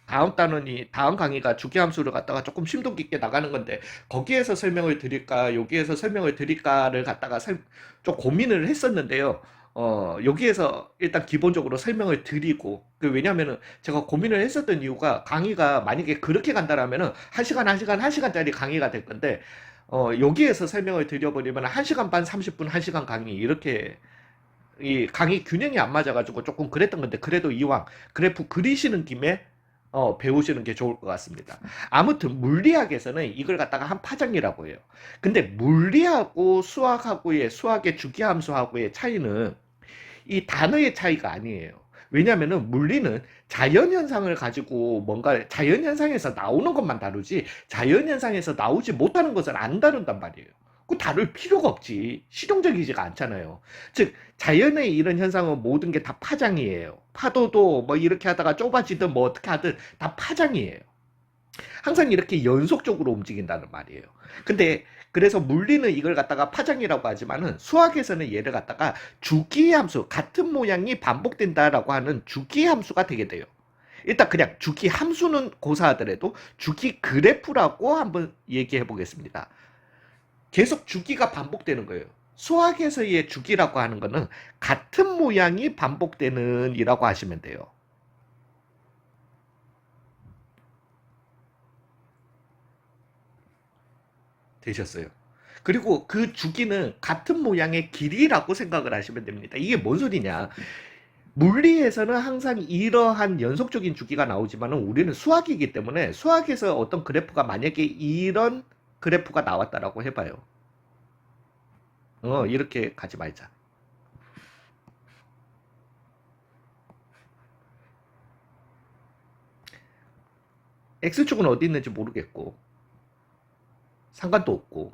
Speaker 1: 다음 단원이 다음 강의가 주기함수를 갖다가 조금 심도 깊게 나가는 건데 거기에서 설명을 드릴까 여기에서 설명을 드릴까를 갖다가 좀 고민을 했었는데요. 여기에서 일단 기본적으로 설명을 드리고 왜냐면은 제가 고민을 했었던 이유가 강의가 만약에 그렇게 간다라면은 1시간 1시간 1시간짜리 강의가 될 건데 여기에서 설명을 드려버리면 1시간 반 30분 1시간 강의 이렇게 이 강의 균형이 안 맞아가지고 조금 그랬던 건데 그래도 이왕 그래프 그리시는 김에 배우시는 게 좋을 것 같습니다. 아무튼 물리학에서는 이걸 갖다가 한 파장이라고 해요. 근데 물리하고 수학하고의 수학의 주기함수하고의 차이는 이 단어의 차이가 아니에요. 왜냐하면 물리는 자연현상을 가지고 뭔가 자연현상에서 나오는 것만 다루지 자연현상에서 나오지 못하는 것을 안 다룬단 말이에요. 그 다룰 필요가 없지. 실용적이지가 않잖아요. 즉 자연의 이런 현상은 모든 게 다 파장이에요. 파도도 뭐 이렇게 하다가 좁아지든 뭐 어떻게 하든 다 파장이에요. 항상 이렇게 연속적으로 움직인다는 말이에요. 근데 그래서 물리는 이걸 갖다가 파장이라고 하지만은 수학에서는 얘를 갖다가 주기함수 같은 모양이 반복된다라고 하는 주기함수가 되게 돼요. 일단 그냥 주기함수는 고사하더라도 주기 그래프라고 한번 얘기해 보겠습니다. 계속 주기가 반복되는 거예요. 수학에서의 주기라고 하는 거는 같은 모양이 반복되는 이라고 하시면 돼요. 되셨어요. 그리고 그 주기는 같은 모양의 길이라고 생각을 하시면 됩니다. 이게 뭔 소리냐? 물리에서는 항상 이러한 연속적인 주기가 나오지만 우리는 수학이기 때문에 수학에서 어떤 그래프가 만약에 이런 그래프가 나왔다라고 해봐요. 이렇게 가지 말자. X축은 어디 있는지 모르겠고 상관도 없고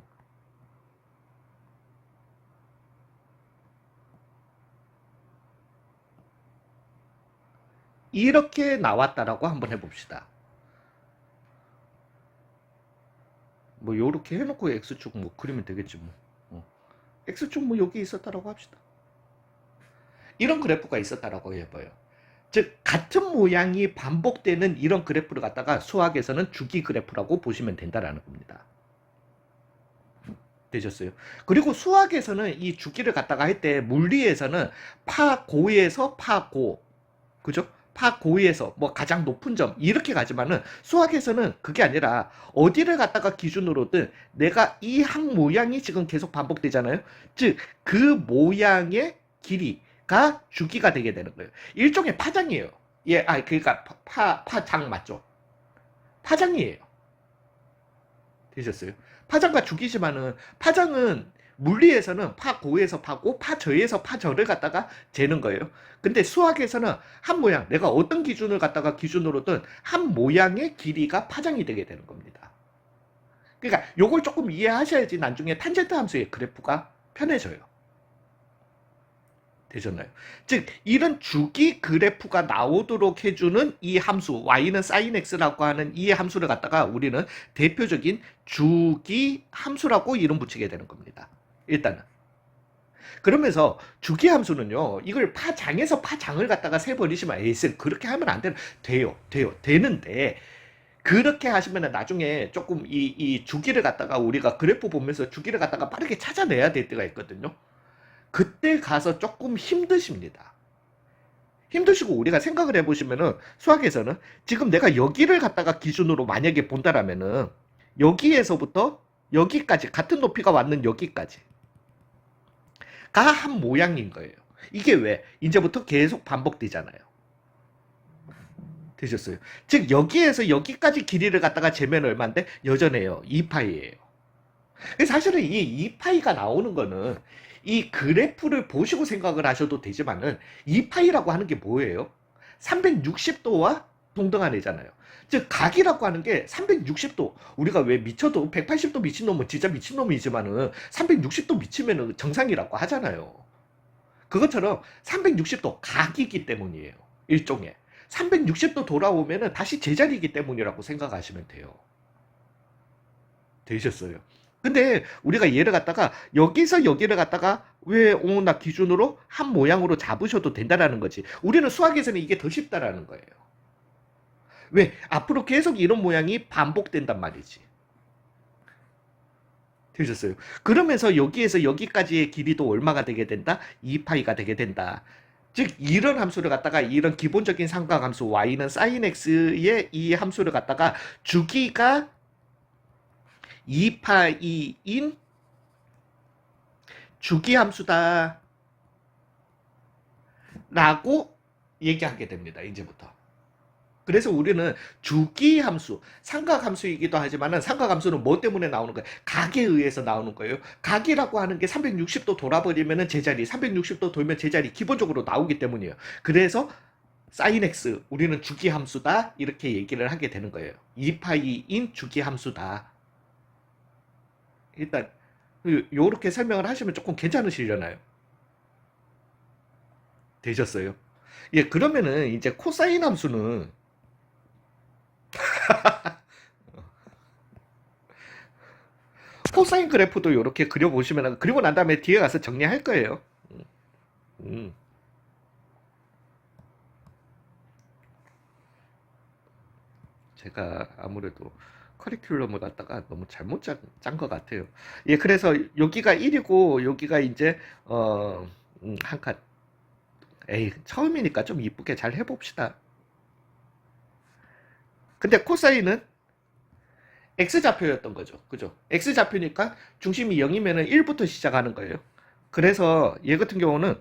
Speaker 1: 이렇게 나왔다라고 한번 해봅시다. 뭐 요렇게 해놓고 X축 뭐 그리면 되겠지 뭐. X축 뭐 여기 있었다라고 합시다. 이런 그래프가 있었다라고 해봐요. 즉 같은 모양이 반복되는 이런 그래프를 갖다가 수학에서는 주기 그래프라고 보시면 된다라는 겁니다. 되셨어요? 그리고 수학에서는 이 주기를 갖다가 할 때 물리에서는 파고에서 파고 그죠? 파고에서 뭐 가장 높은 점 이렇게 가지만은 수학에서는 그게 아니라 어디를 갖다가 기준으로든 내가 이 한 모양이 지금 계속 반복되잖아요. 즉 그 모양의 길이가 주기가 되게 되는 거예요. 일종의 파장이에요. 예, 그러니까 파장 맞죠? 파장이에요. 되셨어요? 파장과 주기지만은 파장은 물리에서는 파고에서 파고 파저에서 파저를 갖다가 재는 거예요. 근데 수학에서는 한 모양 내가 어떤 기준을 갖다가 기준으로든 한 모양의 길이가 파장이 되게 되는 겁니다. 그러니까 요걸 조금 이해하셔야지 나중에 탄젠트 함수의 그래프가 편해져요. 되셨나요? 즉 이런 주기 그래프가 나오도록 해주는 이 함수 y는 sin x라고 하는 이 함수를 갖다가 우리는 대표적인 주기 함수라고 이름 붙이게 되는 겁니다. 일단은 그러면서 주기 함수는요 이걸 파장에서 파장을 갖다가 세버리시면 에이스 그렇게 하면 안 돼요 되는데 그렇게 하시면 나중에 조금 이 주기를 갖다가 우리가 그래프 보면서 주기를 갖다가 빠르게 찾아내야 될 때가 있거든요. 그때 가서 조금 힘드십니다. 힘드시고 우리가 생각을 해보시면은 수학에서는 지금 내가 여기를 갖다가 기준으로 만약에 본다라면은 여기에서부터 여기까지 같은 높이가 왔는 여기까지 가 한 모양인 거예요. 이게 왜? 이제부터 계속 반복되잖아요. 되셨어요. 즉 여기에서 여기까지 길이를 갖다가 재면 얼마인데 여전해요. 2파이예요. 사실은 이 2파이가 나오는 거는 이 그래프를 보시고 생각을 하셔도 되지만은 2파이라고 하는 게 뭐예요? 360도와 동등한 애잖아요. 즉 각이라고 하는 게 360도, 우리가 왜 미쳐도 180도 미친놈은 진짜 미친놈이지만은 360도 미치면은 정상이라고 하잖아요. 그것처럼 360도 각이기 때문이에요. 일종의 360도 돌아오면은 다시 제자리이기 때문이라고 생각하시면 돼요. 되셨어요. 근데 우리가 얘를 갖다가 여기서 여기를 갖다가 왜 나 기준으로 한 모양으로 잡으셔도 된다라는 거지. 우리는 수학에서는 이게 더 쉽다라는 거예요. 왜? 앞으로 계속 이런 모양이 반복된단 말이지. 되셨어요. 그러면서 여기에서 여기까지의 길이도 얼마가 되게 된다? 2파이가 되게 된다. 즉 이런 함수를 갖다가 이런 기본적인 삼각함수 y는 sin x의 이 함수를 갖다가 주기가 2파이인 주기함수다 라고 얘기하게 됩니다. 이제부터. 그래서 우리는 주기함수, 삼각함수이기도 하지만 삼각함수는 뭐 때문에 나오는 거예요? 각에 의해서 나오는 거예요. 각이라고 하는 게 360도 돌아버리면 제자리, 360도 돌면 제자리 기본적으로 나오기 때문이에요. 그래서 sin x, 우리는 주기함수다 이렇게 얘기를 하게 되는 거예요. 2파이인 주기함수다. 일단 요렇게 설명을 하시면 조금 괜찮으시려나요? 되셨어요? 예, 그러면은 이제 코사인 함수는 코사인 그래프도 이렇게 그려보시면, 그리고 난 다음에 뒤에 가서 정리할 거예요. 음. 제가 아무래도 커리큘럼을 갖다가 너무 잘못 짠 것 같아요. 예, 그래서 여기가 1이고 여기가 이제 한 칸. 에이, 처음이니까 좀 이쁘게 잘 해봅시다. 근데 코사인은 X좌표였던 거죠. 그죠? X좌표니까 중심이 0이면 1부터 시작하는 거예요. 그래서 얘 같은 경우는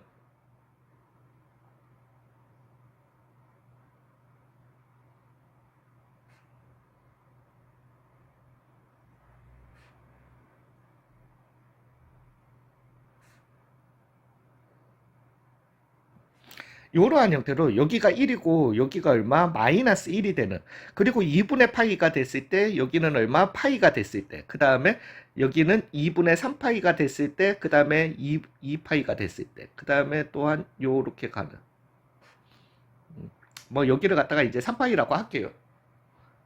Speaker 1: 이러한 형태로 여기가 1이고 여기가 얼마? 마이너스 1이 되는, 그리고 2분의 파이가 됐을 때 여기는 얼마? 파이가 됐을 때, 그 다음에 여기는 2분의 3파이가 됐을 때, 그 다음에 2파이가 됐을 때, 그 다음에 또한 요렇게 가는, 뭐 여기를 갖다가 이제 3파이라고 할게요.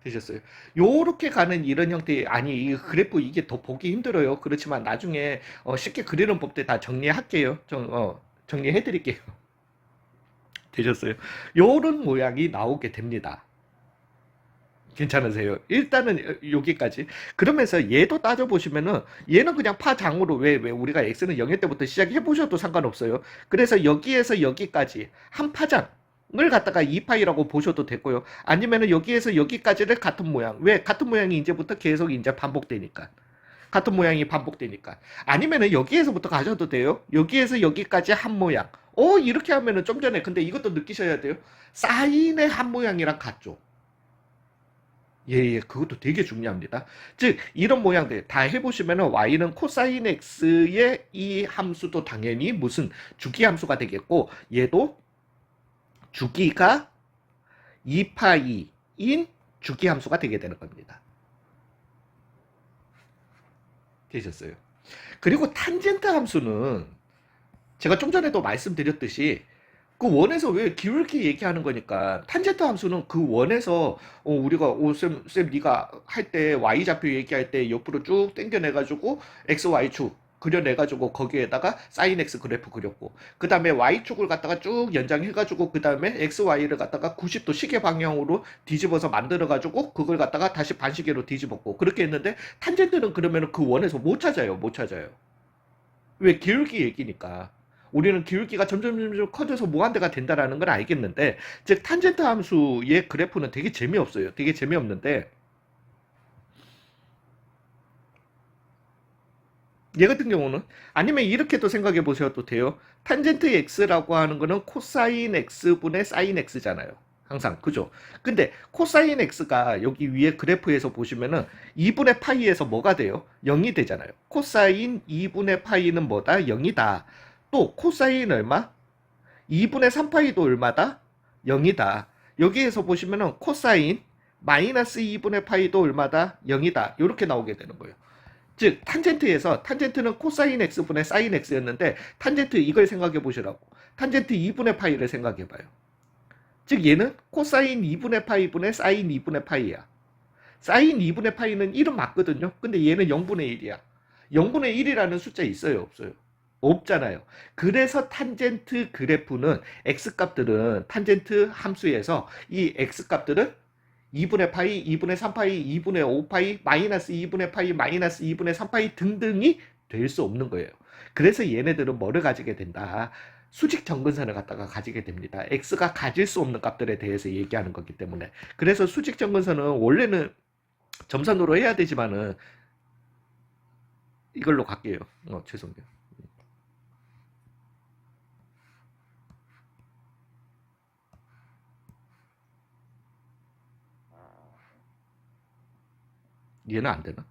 Speaker 1: 되셨어요? 요렇게 가는 이런 형태, 아니 이 그래프 이게 더 보기 힘들어요. 그렇지만 나중에 쉽게 그리는 법들 다 정리할게요. 정리해 드릴게요. 되셨어요? 요런 모양이 나오게 됩니다. 괜찮으세요? 일단은 여기까지. 그러면서 얘도 따져보시면은 얘는 그냥 파장으로, 왜 우리가 x는 0일 때부터 시작해 보셔도 상관없어요. 그래서 여기에서 여기까지 한 파장을 갖다가 2파이라고 보셔도 되고요. 아니면은 여기에서 여기까지를 같은 모양. 왜? 같은 모양이 이제부터 계속 이제 반복되니까. 같은 모양이 반복되니까. 아니면은 여기에서부터 가셔도 돼요. 여기에서 여기까지 한 모양. 이렇게 하면은 좀 전에, 근데 이것도 느끼셔야 돼요. 사인의 한 모양이랑 같죠. 예, 그것도 되게 중요합니다. 즉, 이런 모양들 다 해보시면은 y는 코사인 x의 이 함수도 당연히 무슨 주기 함수가 되겠고, 얘도 주기가 2파이인 주기 함수가 되게 되는 겁니다. 되셨어요? 그리고 탄젠트 함수는 제가 좀 전에도 말씀드렸듯이 그 원에서 왜 기울기 얘기하는 거니까, 탄젠트 함수는 그 원에서 우리가 쌤 네가 할 때 y좌표 얘기할 때 옆으로 쭉 당겨내가지고 xy축 그려내가지고 거기에다가 sin x 그래프 그렸고, 그 다음에 y축을 갖다가 쭉 연장해가지고 그 다음에 xy를 갖다가 90도 시계 방향으로 뒤집어서 만들어가지고 그걸 갖다가 다시 반시계로 뒤집었고, 그렇게 했는데 탄젠트는 그러면 그 원에서 못 찾아요. 왜? 기울기 얘기니까. 우리는 기울기가 점점 커져서 무한대가 된다라는 걸 알겠는데, 즉 탄젠트 함수의 그래프는 되게 재미없어요. 되게 재미없는데, 얘 같은 경우는, 아니면 이렇게도 생각해 보셔도 돼요. 탄젠트 x라고 하는 거는 코사인 x분의 사인 x잖아요. 항상. 그죠? 근데 코사인 x가 여기 위에 그래프에서 보시면은 2분의 파이에서 뭐가 돼요? 0이 되잖아요. 코사인 2분의 파이는 뭐다? 0이다. 또 코사인 얼마? 2분의 3파이도 얼마다? 0이다. 여기에서 보시면은 코사인 마이너스 2분의 파이도 얼마다? 0이다. 이렇게 나오게 되는 거예요. 즉 탄젠트에서 탄젠트는 코사인 x분의 사인 x였는데 탄젠트 이걸 생각해 보시라고. 탄젠트 2분의 파이를 생각해 봐요. 즉 얘는 코사인 2분의 파이분의 사인 2분의 파이야. 사인 2분의 파이는 1은 맞거든요. 근데 얘는 0분의 1이야. 0분의 1이라는 숫자 있어요? 없어요? 없잖아요. 그래서 탄젠트 그래프는 x값들은 탄젠트 함수에서 이 x값들은 2분의 파이, 2분의 3파이, 2분의 5파이, 마이너스 2분의 파이, 마이너스 2분의 3파이 등등이 될 수 없는 거예요. 그래서 얘네들은 뭐를 가지게 된다? 수직 정근선을 갖다가 가지게 됩니다. x가 가질 수 없는 값들에 대해서 얘기하는 거기 때문에. 그래서 수직 정근선은 원래는 점선으로 해야 되지만은 이걸로 갈게요. 죄송해요. 얘는 안 되나?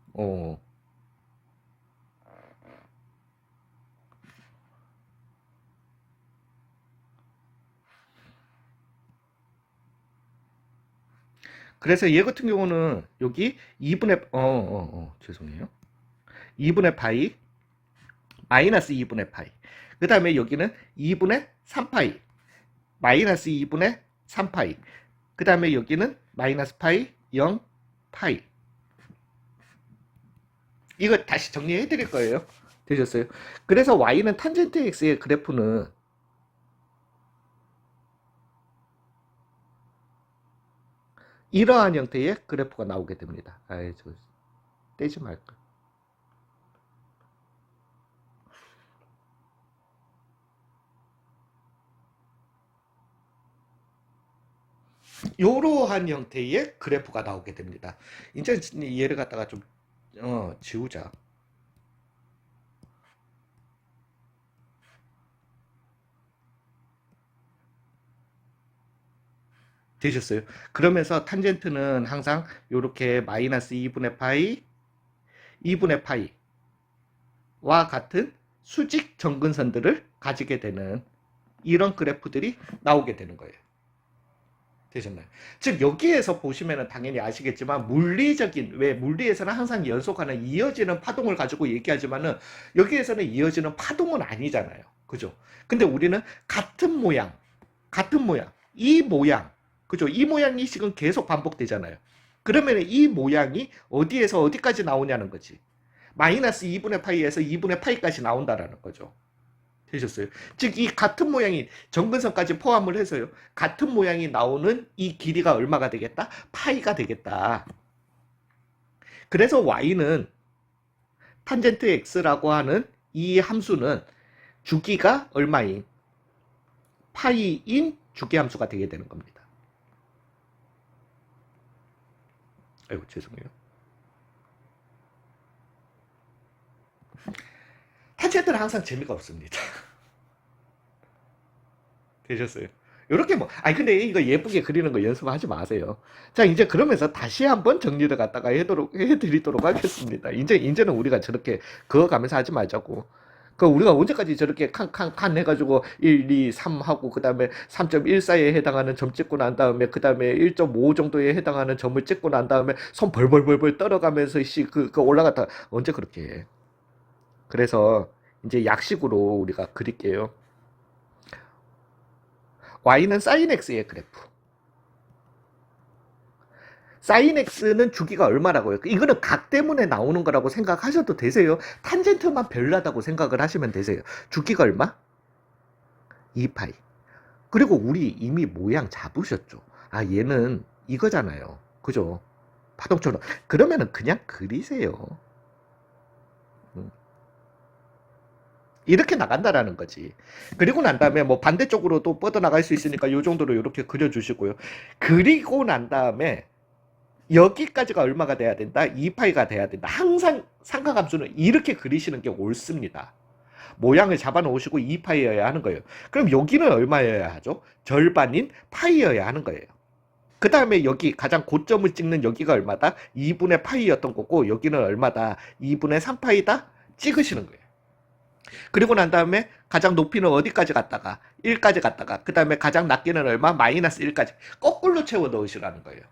Speaker 1: 그래서 얘 같은 경우는 여기 2분의 죄송해요. 2분의 파이 마이너스 2분의 파이. 그 다음에 여기는 2분의 3파이 마이너스 2분의 3파이. 그 다음에 여기는 마이너스 파이 0 파이. 이거 다시 정리해 드릴 거예요. 되셨어요? 그래서 y는 탄젠트 x의 그래프는 이러한 형태의 그래프가 나오게 됩니다. 아이, 저 떼지 말까. 이러한 형태의 그래프가 나오게 됩니다. 이제 얘를 갖다가 좀 지우자. 되셨어요? 그러면서 탄젠트는 항상 이렇게 마이너스 2분의 파이, 2분의 파이와 같은 수직 정근선들을 가지게 되는 이런 그래프들이 나오게 되는 거예요. 되셨나요? 즉 여기에서 보시면은 당연히 아시겠지만 물리적인 왜 물리에서는 항상 연속하는 이어지는 파동을 가지고 얘기하지만은 여기에서는 이어지는 파동은 아니잖아요. 그죠? 근데 우리는 같은 모양 이 모양 그죠? 이 모양이 지금 계속 반복되잖아요. 그러면 이 모양이 어디에서 어디까지 나오냐는 거지. 마이너스 2분의 파이에서 2분의 파이까지 나온다라는 거죠. 되셨어요? 즉 이 같은 모양이 정근선까지 포함을 해서요. 같은 모양이 나오는 이 길이가 얼마가 되겠다? 파이가 되겠다. 그래서 y는 탄젠트 x라고 하는 이 함수는 주기가 얼마인? 파이인 주기함수가 되게 되는 겁니다. 아이고 죄송해요. 탄젠트는 항상 재미가 없습니다. 되셨어요? 이렇게 뭐, 아니, 근데 이거 예쁘게 그리는 거 연습하지 마세요. 자, 이제 그러면서 다시 한번 정리를 갖다가 해드리도록 하겠습니다. 이제는 우리가 저렇게 그어가면서 하지 말자고. 그 우리가 언제까지 저렇게 칸 해가지고 1, 2, 3 하고 그 다음에 3.14에 해당하는 점 찍고 난 다음에 그 다음에 1.5 정도에 해당하는 점을 찍고 난 다음에 손 벌벌벌벌 떨어가면서 그 올라갔다 언제 그렇게 해? 그래서 이제 약식으로 우리가 그릴게요. y는 sin x의 그래프. sin x는 주기가 얼마라고요? 이거는 각 때문에 나오는 거라고 생각하셔도 되세요. 탄젠트만 별나다고 생각을 하시면 되세요. 주기가 얼마? 2파이. 그리고 우리 이미 모양 잡으셨죠. 아, 얘는 이거잖아요. 그죠? 파동처럼. 그러면은 그냥 그리세요. 이렇게 나간다라는 거지. 그리고 난 다음에 뭐 반대쪽으로 또 뻗어나갈 수 있으니까 이 정도로 이렇게 그려주시고요. 그리고 난 다음에 여기까지가 얼마가 돼야 된다? 2파이가 돼야 된다. 항상 삼각함수는 이렇게 그리시는 게 옳습니다. 모양을 잡아 놓으시고 2파이여야 하는 거예요. 그럼 여기는 얼마여야 하죠? 절반인 파이여야 하는 거예요. 그 다음에 여기 가장 고점을 찍는 여기가 얼마다? 2분의 파이였던 거고 여기는 얼마다? 2분의 3파이다? 찍으시는 거예요. 그리고 난 다음에 가장 높이는 어디까지 갔다가 1까지 갔다가 그 다음에 가장 낮게는 얼마? 마이너스 1까지 거꾸로 채워 넣으시라는 거예요.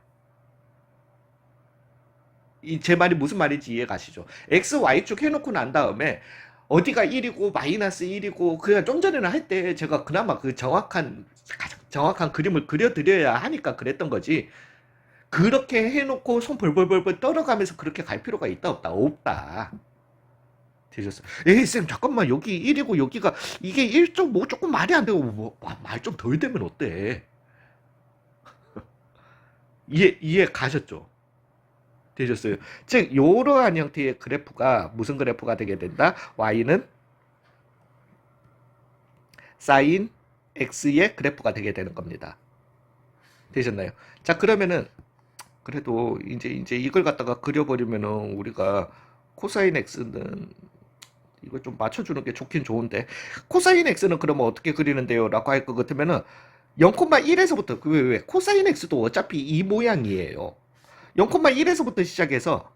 Speaker 1: 제 말이 무슨 말인지 이해 가시죠? X, Y축 해놓고 난 다음에 어디가 1이고 마이너스 1이고 그냥 좀 전에는 할 때 제가 그나마 그 가장 정확한 그림을 그려드려야 하니까 그랬던 거지. 그렇게 해놓고 손 벌벌벌벌 떨어가면서 그렇게 갈 필요가 있다 없다? 없다. 되셨어요. 에이 쌤 잠깐만 여기 1이고 여기가 이게 1.5 조금 말이 안 되고 말 좀 덜 되면 어때? 이해 가셨죠? 되셨어요. 즉 이러한 형태의 그래프가 무슨 그래프가 되게 된다? y는 sin x의 그래프가 되게 되는 겁니다. 되셨나요? 자 그러면은 그래도 이제 이걸 갖다가 그려버리면은 우리가 코사인 x는 이거 좀 맞춰주는 게 좋긴 좋은데 코사인 x는 그러면 어떻게 그리는데요? 라고 할 것 같으면은 0,1에서부터 왜 코사인 x도 어차피 이 모양이에요. 0,1에서부터 시작해서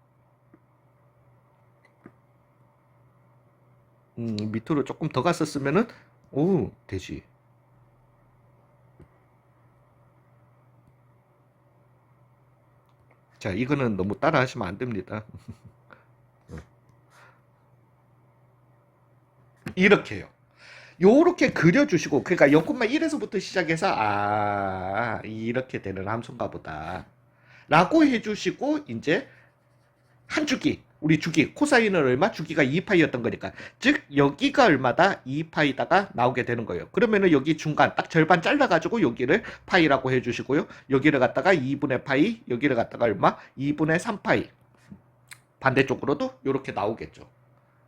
Speaker 1: 밑으로 조금 더 갔었으면은 오 되지. 자 이거는 너무 따라 하시면 안 됩니다. 이렇게요. 요렇게 그려주시고 그러니까 0,1에서부터 시작해서 이렇게 되는 함수인가 보다 라고 해주시고 이제 한 주기 우리 주기 코사인은 얼마? 주기가 2파이였던 거니까 즉 여기가 얼마다? 2파이다가 나오게 되는 거예요. 그러면은 여기 중간 딱 절반 잘라가지고 여기를 파이라고 해주시고요. 여기를 갖다가 2분의 파이 여기를 갖다가 얼마? 2분의 3파이 반대쪽으로도 이렇게 나오겠죠.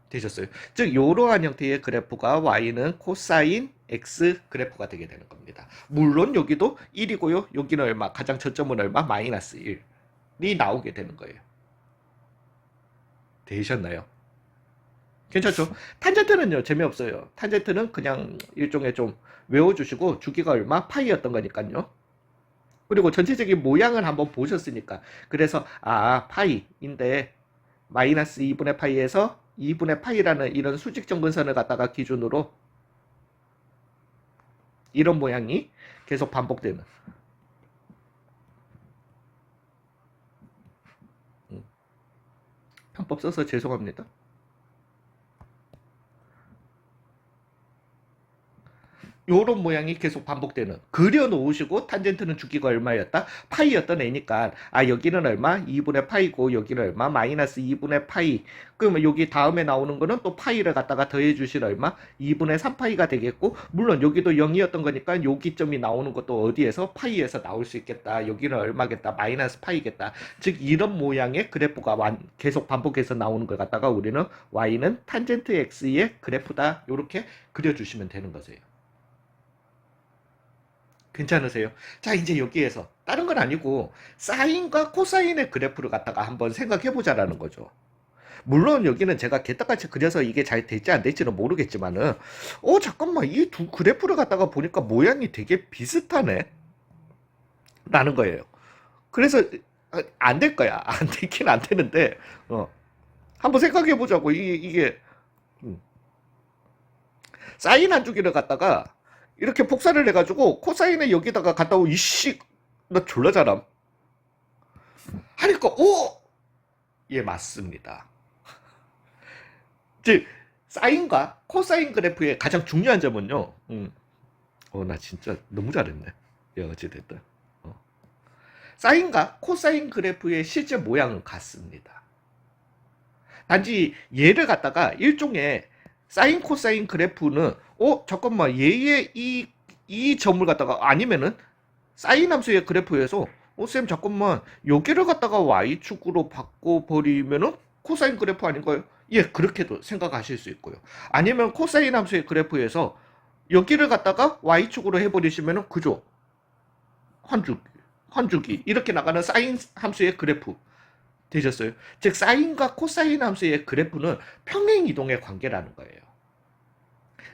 Speaker 1: 되셨어요. 즉 이러한 형태의 그래프가 y는 코사인 x 그래프가 되게 되는 겁니다. 물론 여기도 1이고요. 여기는 얼마? 가장 저점은 얼마? 마이너스 1이 나오게 되는 거예요. 되셨나요? 괜찮죠? 탄젠트는요 재미없어요. 탄젠트는 그냥 일종의 좀 외워주시고 주기가 얼마? 파이였던 거니까요. 그리고 전체적인 모양을 한번 보셨으니까 그래서 파이인데 마이너스 2분의 파이에서 2분의 파이라는 이런 수직 정근선을 갖다가 기준으로 이런 모양이 계속 반복되는 편법 써서 죄송합니다. 요런 모양이 계속 반복되는 그려 놓으시고 탄젠트는 주기가 얼마였다? 파이였던 애니까 여기는 얼마? 2분의 파이고 여기는 얼마? 마이너스 2분의 파이. 그러면 여기 다음에 나오는 거는 또 파이를 갖다가 더해 주실 얼마? 2분의 3파이가 되겠고 물론 여기도 0이었던 거니까 여기 점이 나오는 것도 어디에서? 파이에서 나올 수 있겠다. 여기는 얼마겠다? 마이너스 파이겠다. 즉 이런 모양의 그래프가 계속 반복해서 나오는 걸 갖다가 우리는 y는 탄젠트 x의 그래프다. 이렇게 그려주시면 되는 거세요. 괜찮으세요? 자 이제 여기에서 다른 건 아니고 사인과 코사인의 그래프를 갖다가 한번 생각해 보자라는 거죠. 물론 여기는 제가 개떡같이 그려서 이게 잘 될지 안 될지는 모르겠지만은 잠깐만 이 두 그래프를 갖다가 보니까 모양이 되게 비슷하네 라는 거예요. 그래서 안 될 거야. 안 되긴 안 되는데 한번 생각해 보자고. 이게 사인 한 주기를 갖다가 이렇게 폭살을 해가지고 코사인을 여기다가 갖다 오고 이씨 나 졸라 잘함 하니까 예 맞습니다. 즉 사인과 코사인 그래프의 가장 중요한 점은요 나 진짜 너무 잘했네. 예 어찌됐든 사인과 코사인 그래프의 실제 모양은 같습니다. 단지 얘를 갖다가 일종의 사인 코사인 그래프는 잠깐만 얘의 이 점을 갖다가 아니면은 사인 함수의 그래프에서 쌤 잠깐만 여기를 갖다가 y축으로 바꿔버리면은 코사인 그래프 아닌가요? 예 그렇게도 생각하실 수 있고요. 아니면 코사인 함수의 그래프에서 여기를 갖다가 y축으로 해버리시면은 그죠? 한 주기 이렇게 나가는 사인 함수의 그래프 되셨어요? 즉 사인과 코사인 함수의 그래프는 평행 이동의 관계라는 거예요.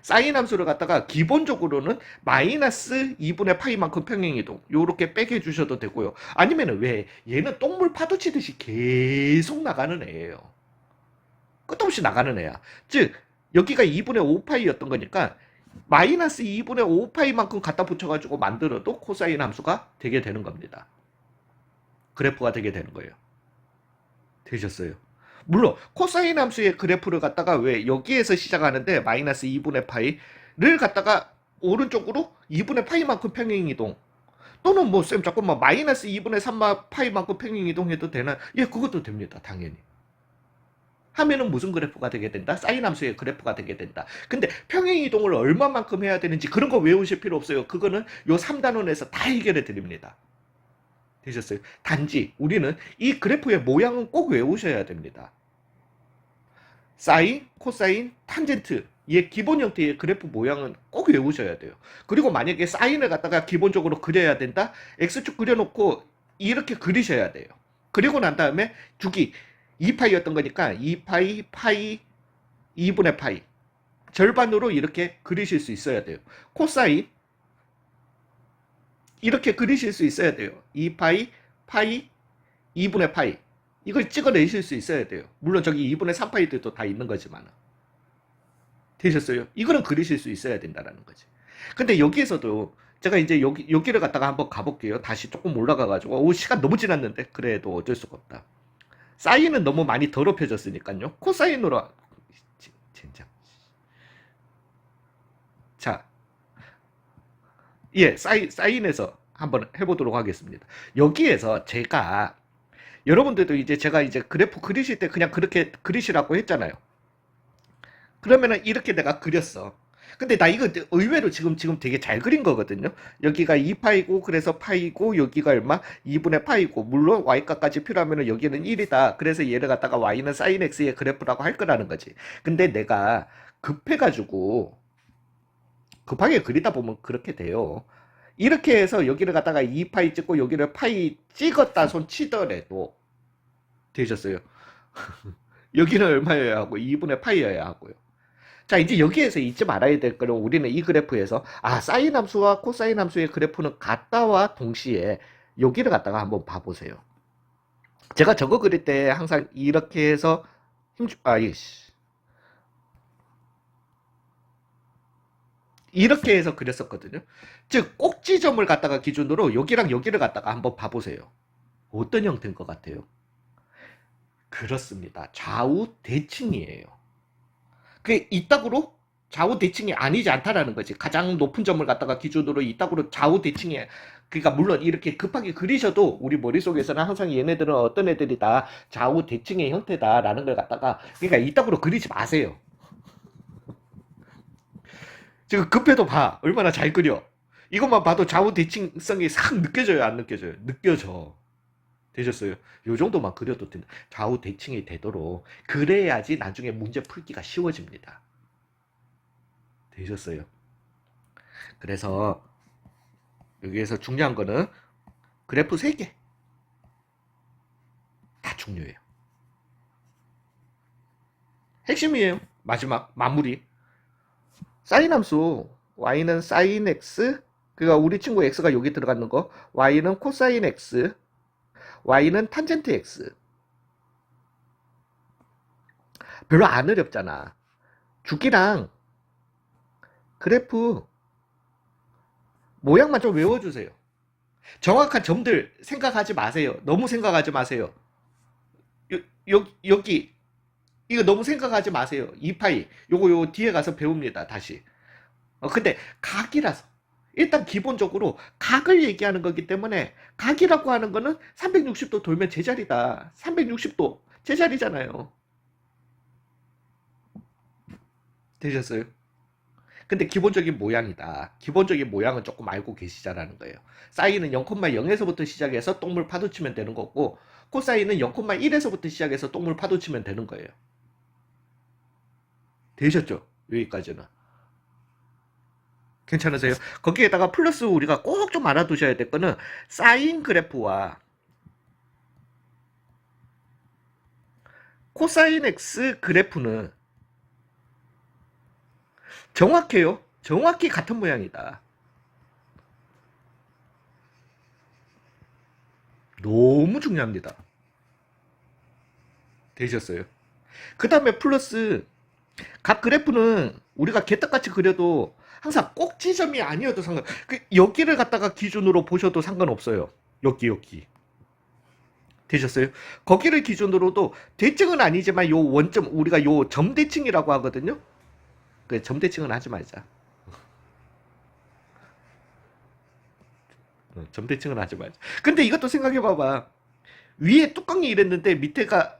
Speaker 1: 사인 함수를 갖다가 기본적으로는 마이너스 2분의 파이만큼 평행이동 요렇게 빼게 해주셔도 되고요. 아니면은 왜 얘는 똥물 파도 치듯이 계속 나가는 애예요. 끝없이 나가는 애야. 즉 여기가 2분의 5파이였던 거니까 마이너스 2분의 5파이만큼 갖다 붙여가지고 만들어도 코사인 함수가 되게 되는 겁니다. 그래프가 되게 되는 거예요. 되셨어요? 물론 코사인 함수의 그래프를 갖다가 왜 여기에서 시작하는데 마이너스 2분의 파이를 갖다가 오른쪽으로 2분의 파이만큼 평행이동 또는 뭐 쌤 잠깐만 마이너스 2분의 3 파이만큼 평행이동해도 되나? 예, 그것도 됩니다. 당연히. 하면은 무슨 그래프가 되게 된다? 사인 함수의 그래프가 되게 된다. 근데 평행이동을 얼마만큼 해야 되는지 그런 거 외우실 필요 없어요. 그거는 요 3단원에서 다 해결해 드립니다. 되셨어요? 단지 우리는 이 그래프의 모양은 꼭 외우셔야 됩니다. 사인, 코사인, 탄젠트 이 기본 형태의 그래프 모양은 꼭 외우셔야 돼요. 그리고 만약에 사인을 갖다가 기본적으로 그려야 된다? X축 그려놓고 이렇게 그리셔야 돼요. 그리고 난 다음에 주기 2파이였던 거니까 2파이, 파이, 2분의 파이 절반으로 이렇게 그리실 수 있어야 돼요. 코사인 이렇게 그리실 수 있어야 돼요. 2파이, 파이, 2분의 파이 이걸 찍어내실 수 있어야 돼요. 물론 저기 2분의 3파이들도 다 있는 거지만 되셨어요? 이거는 그리실 수 있어야 된다는 거지. 근데 여기에서도 제가 이제 여기를 갖다가 한번 가볼게요. 다시 조금 올라가가지고 오 시간 너무 지났는데 그래도 어쩔 수가 없다. 사인은 너무 많이 더럽혀졌으니까요. 코사인으로 진짜 자, 예, 사인에서 한번 해보도록 하겠습니다. 여기에서 제가 여러분들도 이제 제가 이제 그래프 그리실 때 그냥 그렇게 그리시라고 했잖아요. 그러면은 이렇게 내가 그렸어. 근데 나 이거 의외로 지금 되게 잘 그린 거거든요. 여기가 2파이고 그래서 파이고 여기가 얼마? 2분의 파이고 물론 y값까지 필요하면 여기는 1이다. 그래서 얘를 갖다가 y는 sin x의 그래프라고 할 거라는 거지. 근데 내가 급해가지고 급하게 그리다 보면 그렇게 돼요. 이렇게 해서 여기를 갖다가 2파이 찍고 여기를 파이 찍었다 손 치더라도 되셨어요. 여기는 얼마여야 하고 2분의 파이여야 하고요. 자, 이제 여기에서 잊지 말아야 될 거는 우리는 이 그래프에서 사인 함수와 코사인 함수의 그래프는 같다와 동시에 여기를 갖다가 한번 봐보세요. 제가 저거 그릴 때 항상 이렇게 해서 이렇게 해서 그렸었거든요. 즉 꼭지점을 갖다가 기준으로 여기랑 여기를 갖다가 한번 봐보세요. 어떤 형태인 것 같아요? 그렇습니다. 좌우 대칭이에요. 그게 이따구로 좌우 대칭이 아니지 않다라는 거지. 가장 높은 점을 갖다가 기준으로 이따구로 좌우 대칭이 그러니까 물론 이렇게 급하게 그리셔도 우리 머릿속에서는 항상 얘네들은 어떤 애들이다 좌우 대칭의 형태다라는 걸 갖다가 그러니까 이따구로 그리지 마세요. 지금 급해도 봐 얼마나 잘 그려. 이것만 봐도 좌우 대칭성이 싹 느껴져요 안 느껴져요? 느껴져. 되셨어요? 요 정도만 그려도 된다. 좌우 대칭이 되도록 그래야지 나중에 문제 풀기가 쉬워집니다. 되셨어요? 그래서 여기에서 중요한 거는 그래프 3개 다 중요해요. 핵심이에요. 마지막 마무리. 사인 함수 y는 sin x 그러니까 우리 친구 x가 여기 들어가는 거 y는 코사인 x y는 탄젠트 x 별로 안 어렵잖아. 주기랑 그래프 모양만 좀 외워주세요. 정확한 점들 생각하지 마세요. 너무 생각하지 마세요. 여기 이거 너무 생각하지 마세요. 2파이 요거 요 뒤에 가서 배웁니다. 다시. 근데 각이라서 일단 기본적으로 각을 얘기하는 거기 때문에 각이라고 하는 거는 360도 돌면 제자리다. 360도 제자리잖아요. 되셨어요? 근데 기본적인 모양이다. 기본적인 모양은 조금 알고 계시자라는 거예요. 사인은 0,0에서부터 시작해서 똥물 파도 치면 되는 거고 코사인은 0,1에서부터 시작해서 똥물 파도 치면 되는 거예요. 되셨죠? 여기까지는. 괜찮으세요? 거기에다가 플러스 우리가 꼭 좀 알아두셔야 될 거는 사인 그래프와 코사인 x 그래프는 정확해요. 정확히 같은 모양이다. 너무 중요합니다. 되셨어요? 그 다음에 플러스 각 그래프는 우리가 개떡같이 그려도 항상 꼭 지점이 아니어도 여기를 갖다가 기준으로 보셔도 상관없어요. 여기 되셨어요? 거기를 기준으로도 대칭은 아니지만 요 원점 우리가 요 점대칭이라고 하거든요. 그 점대칭은 하지 말자. 점대칭은 하지 말자. 근데 이것도 생각해봐봐. 위에 뚜껑이 이랬는데 밑에가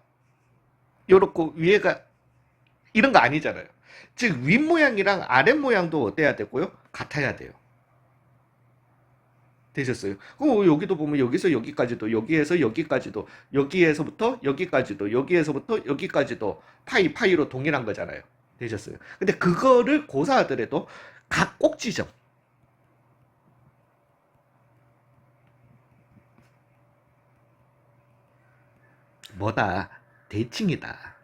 Speaker 1: 요렇고 위에가 이런 거 아니잖아요. 즉 윗모양이랑 아랫모양도 어때야 되고요? 같아야 돼요. 되셨어요? 여기도 보면 여기서 여기까지도 여기에서 여기까지도 여기에서부터 여기까지도 여기에서부터 여기까지도 파이로 동일한 거잖아요. 되셨어요? 근데 그거를 고사하더라도 각 꼭지점 뭐다 대칭이다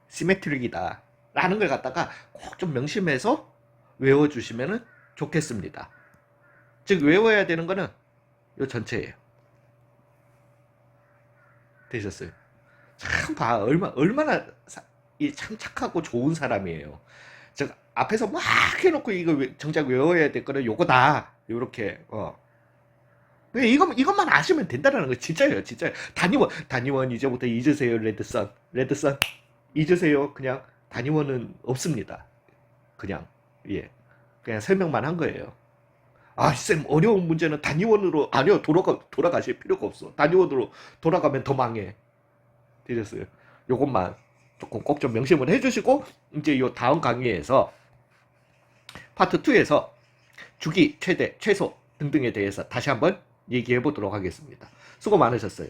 Speaker 1: 시메트릭이다 라는 걸 갖다가 꼭 좀 명심해서 외워주시면 좋겠습니다. 즉 외워야 되는 거는 요 전체예요. 되셨어요? 참 봐 얼마나 참 착하고 좋은 사람이에요. 즉 앞에서 막 해놓고 이거 정작 외워야 될 거는 요거다 요렇게 이것만 아시면 된다는 거 진짜예요 진짜. 단위원 이제부터 잊으세요. 레드선 잊으세요. 그냥 단위원은 없습니다. 그냥 예 그냥 설명만 한 거예요. 쌤 어려운 문제는 단위원으로 아니요 돌아가실 필요가 없어. 단위원으로 돌아가면 더 망해. 되셨어요? 요것만 조금 꼭 좀 명심을 해주시고 이제 요 다음 강의에서 파트 2에서 주기, 최대, 최소 등등에 대해서 다시 한번 얘기해 보도록 하겠습니다. 수고 많으셨어요.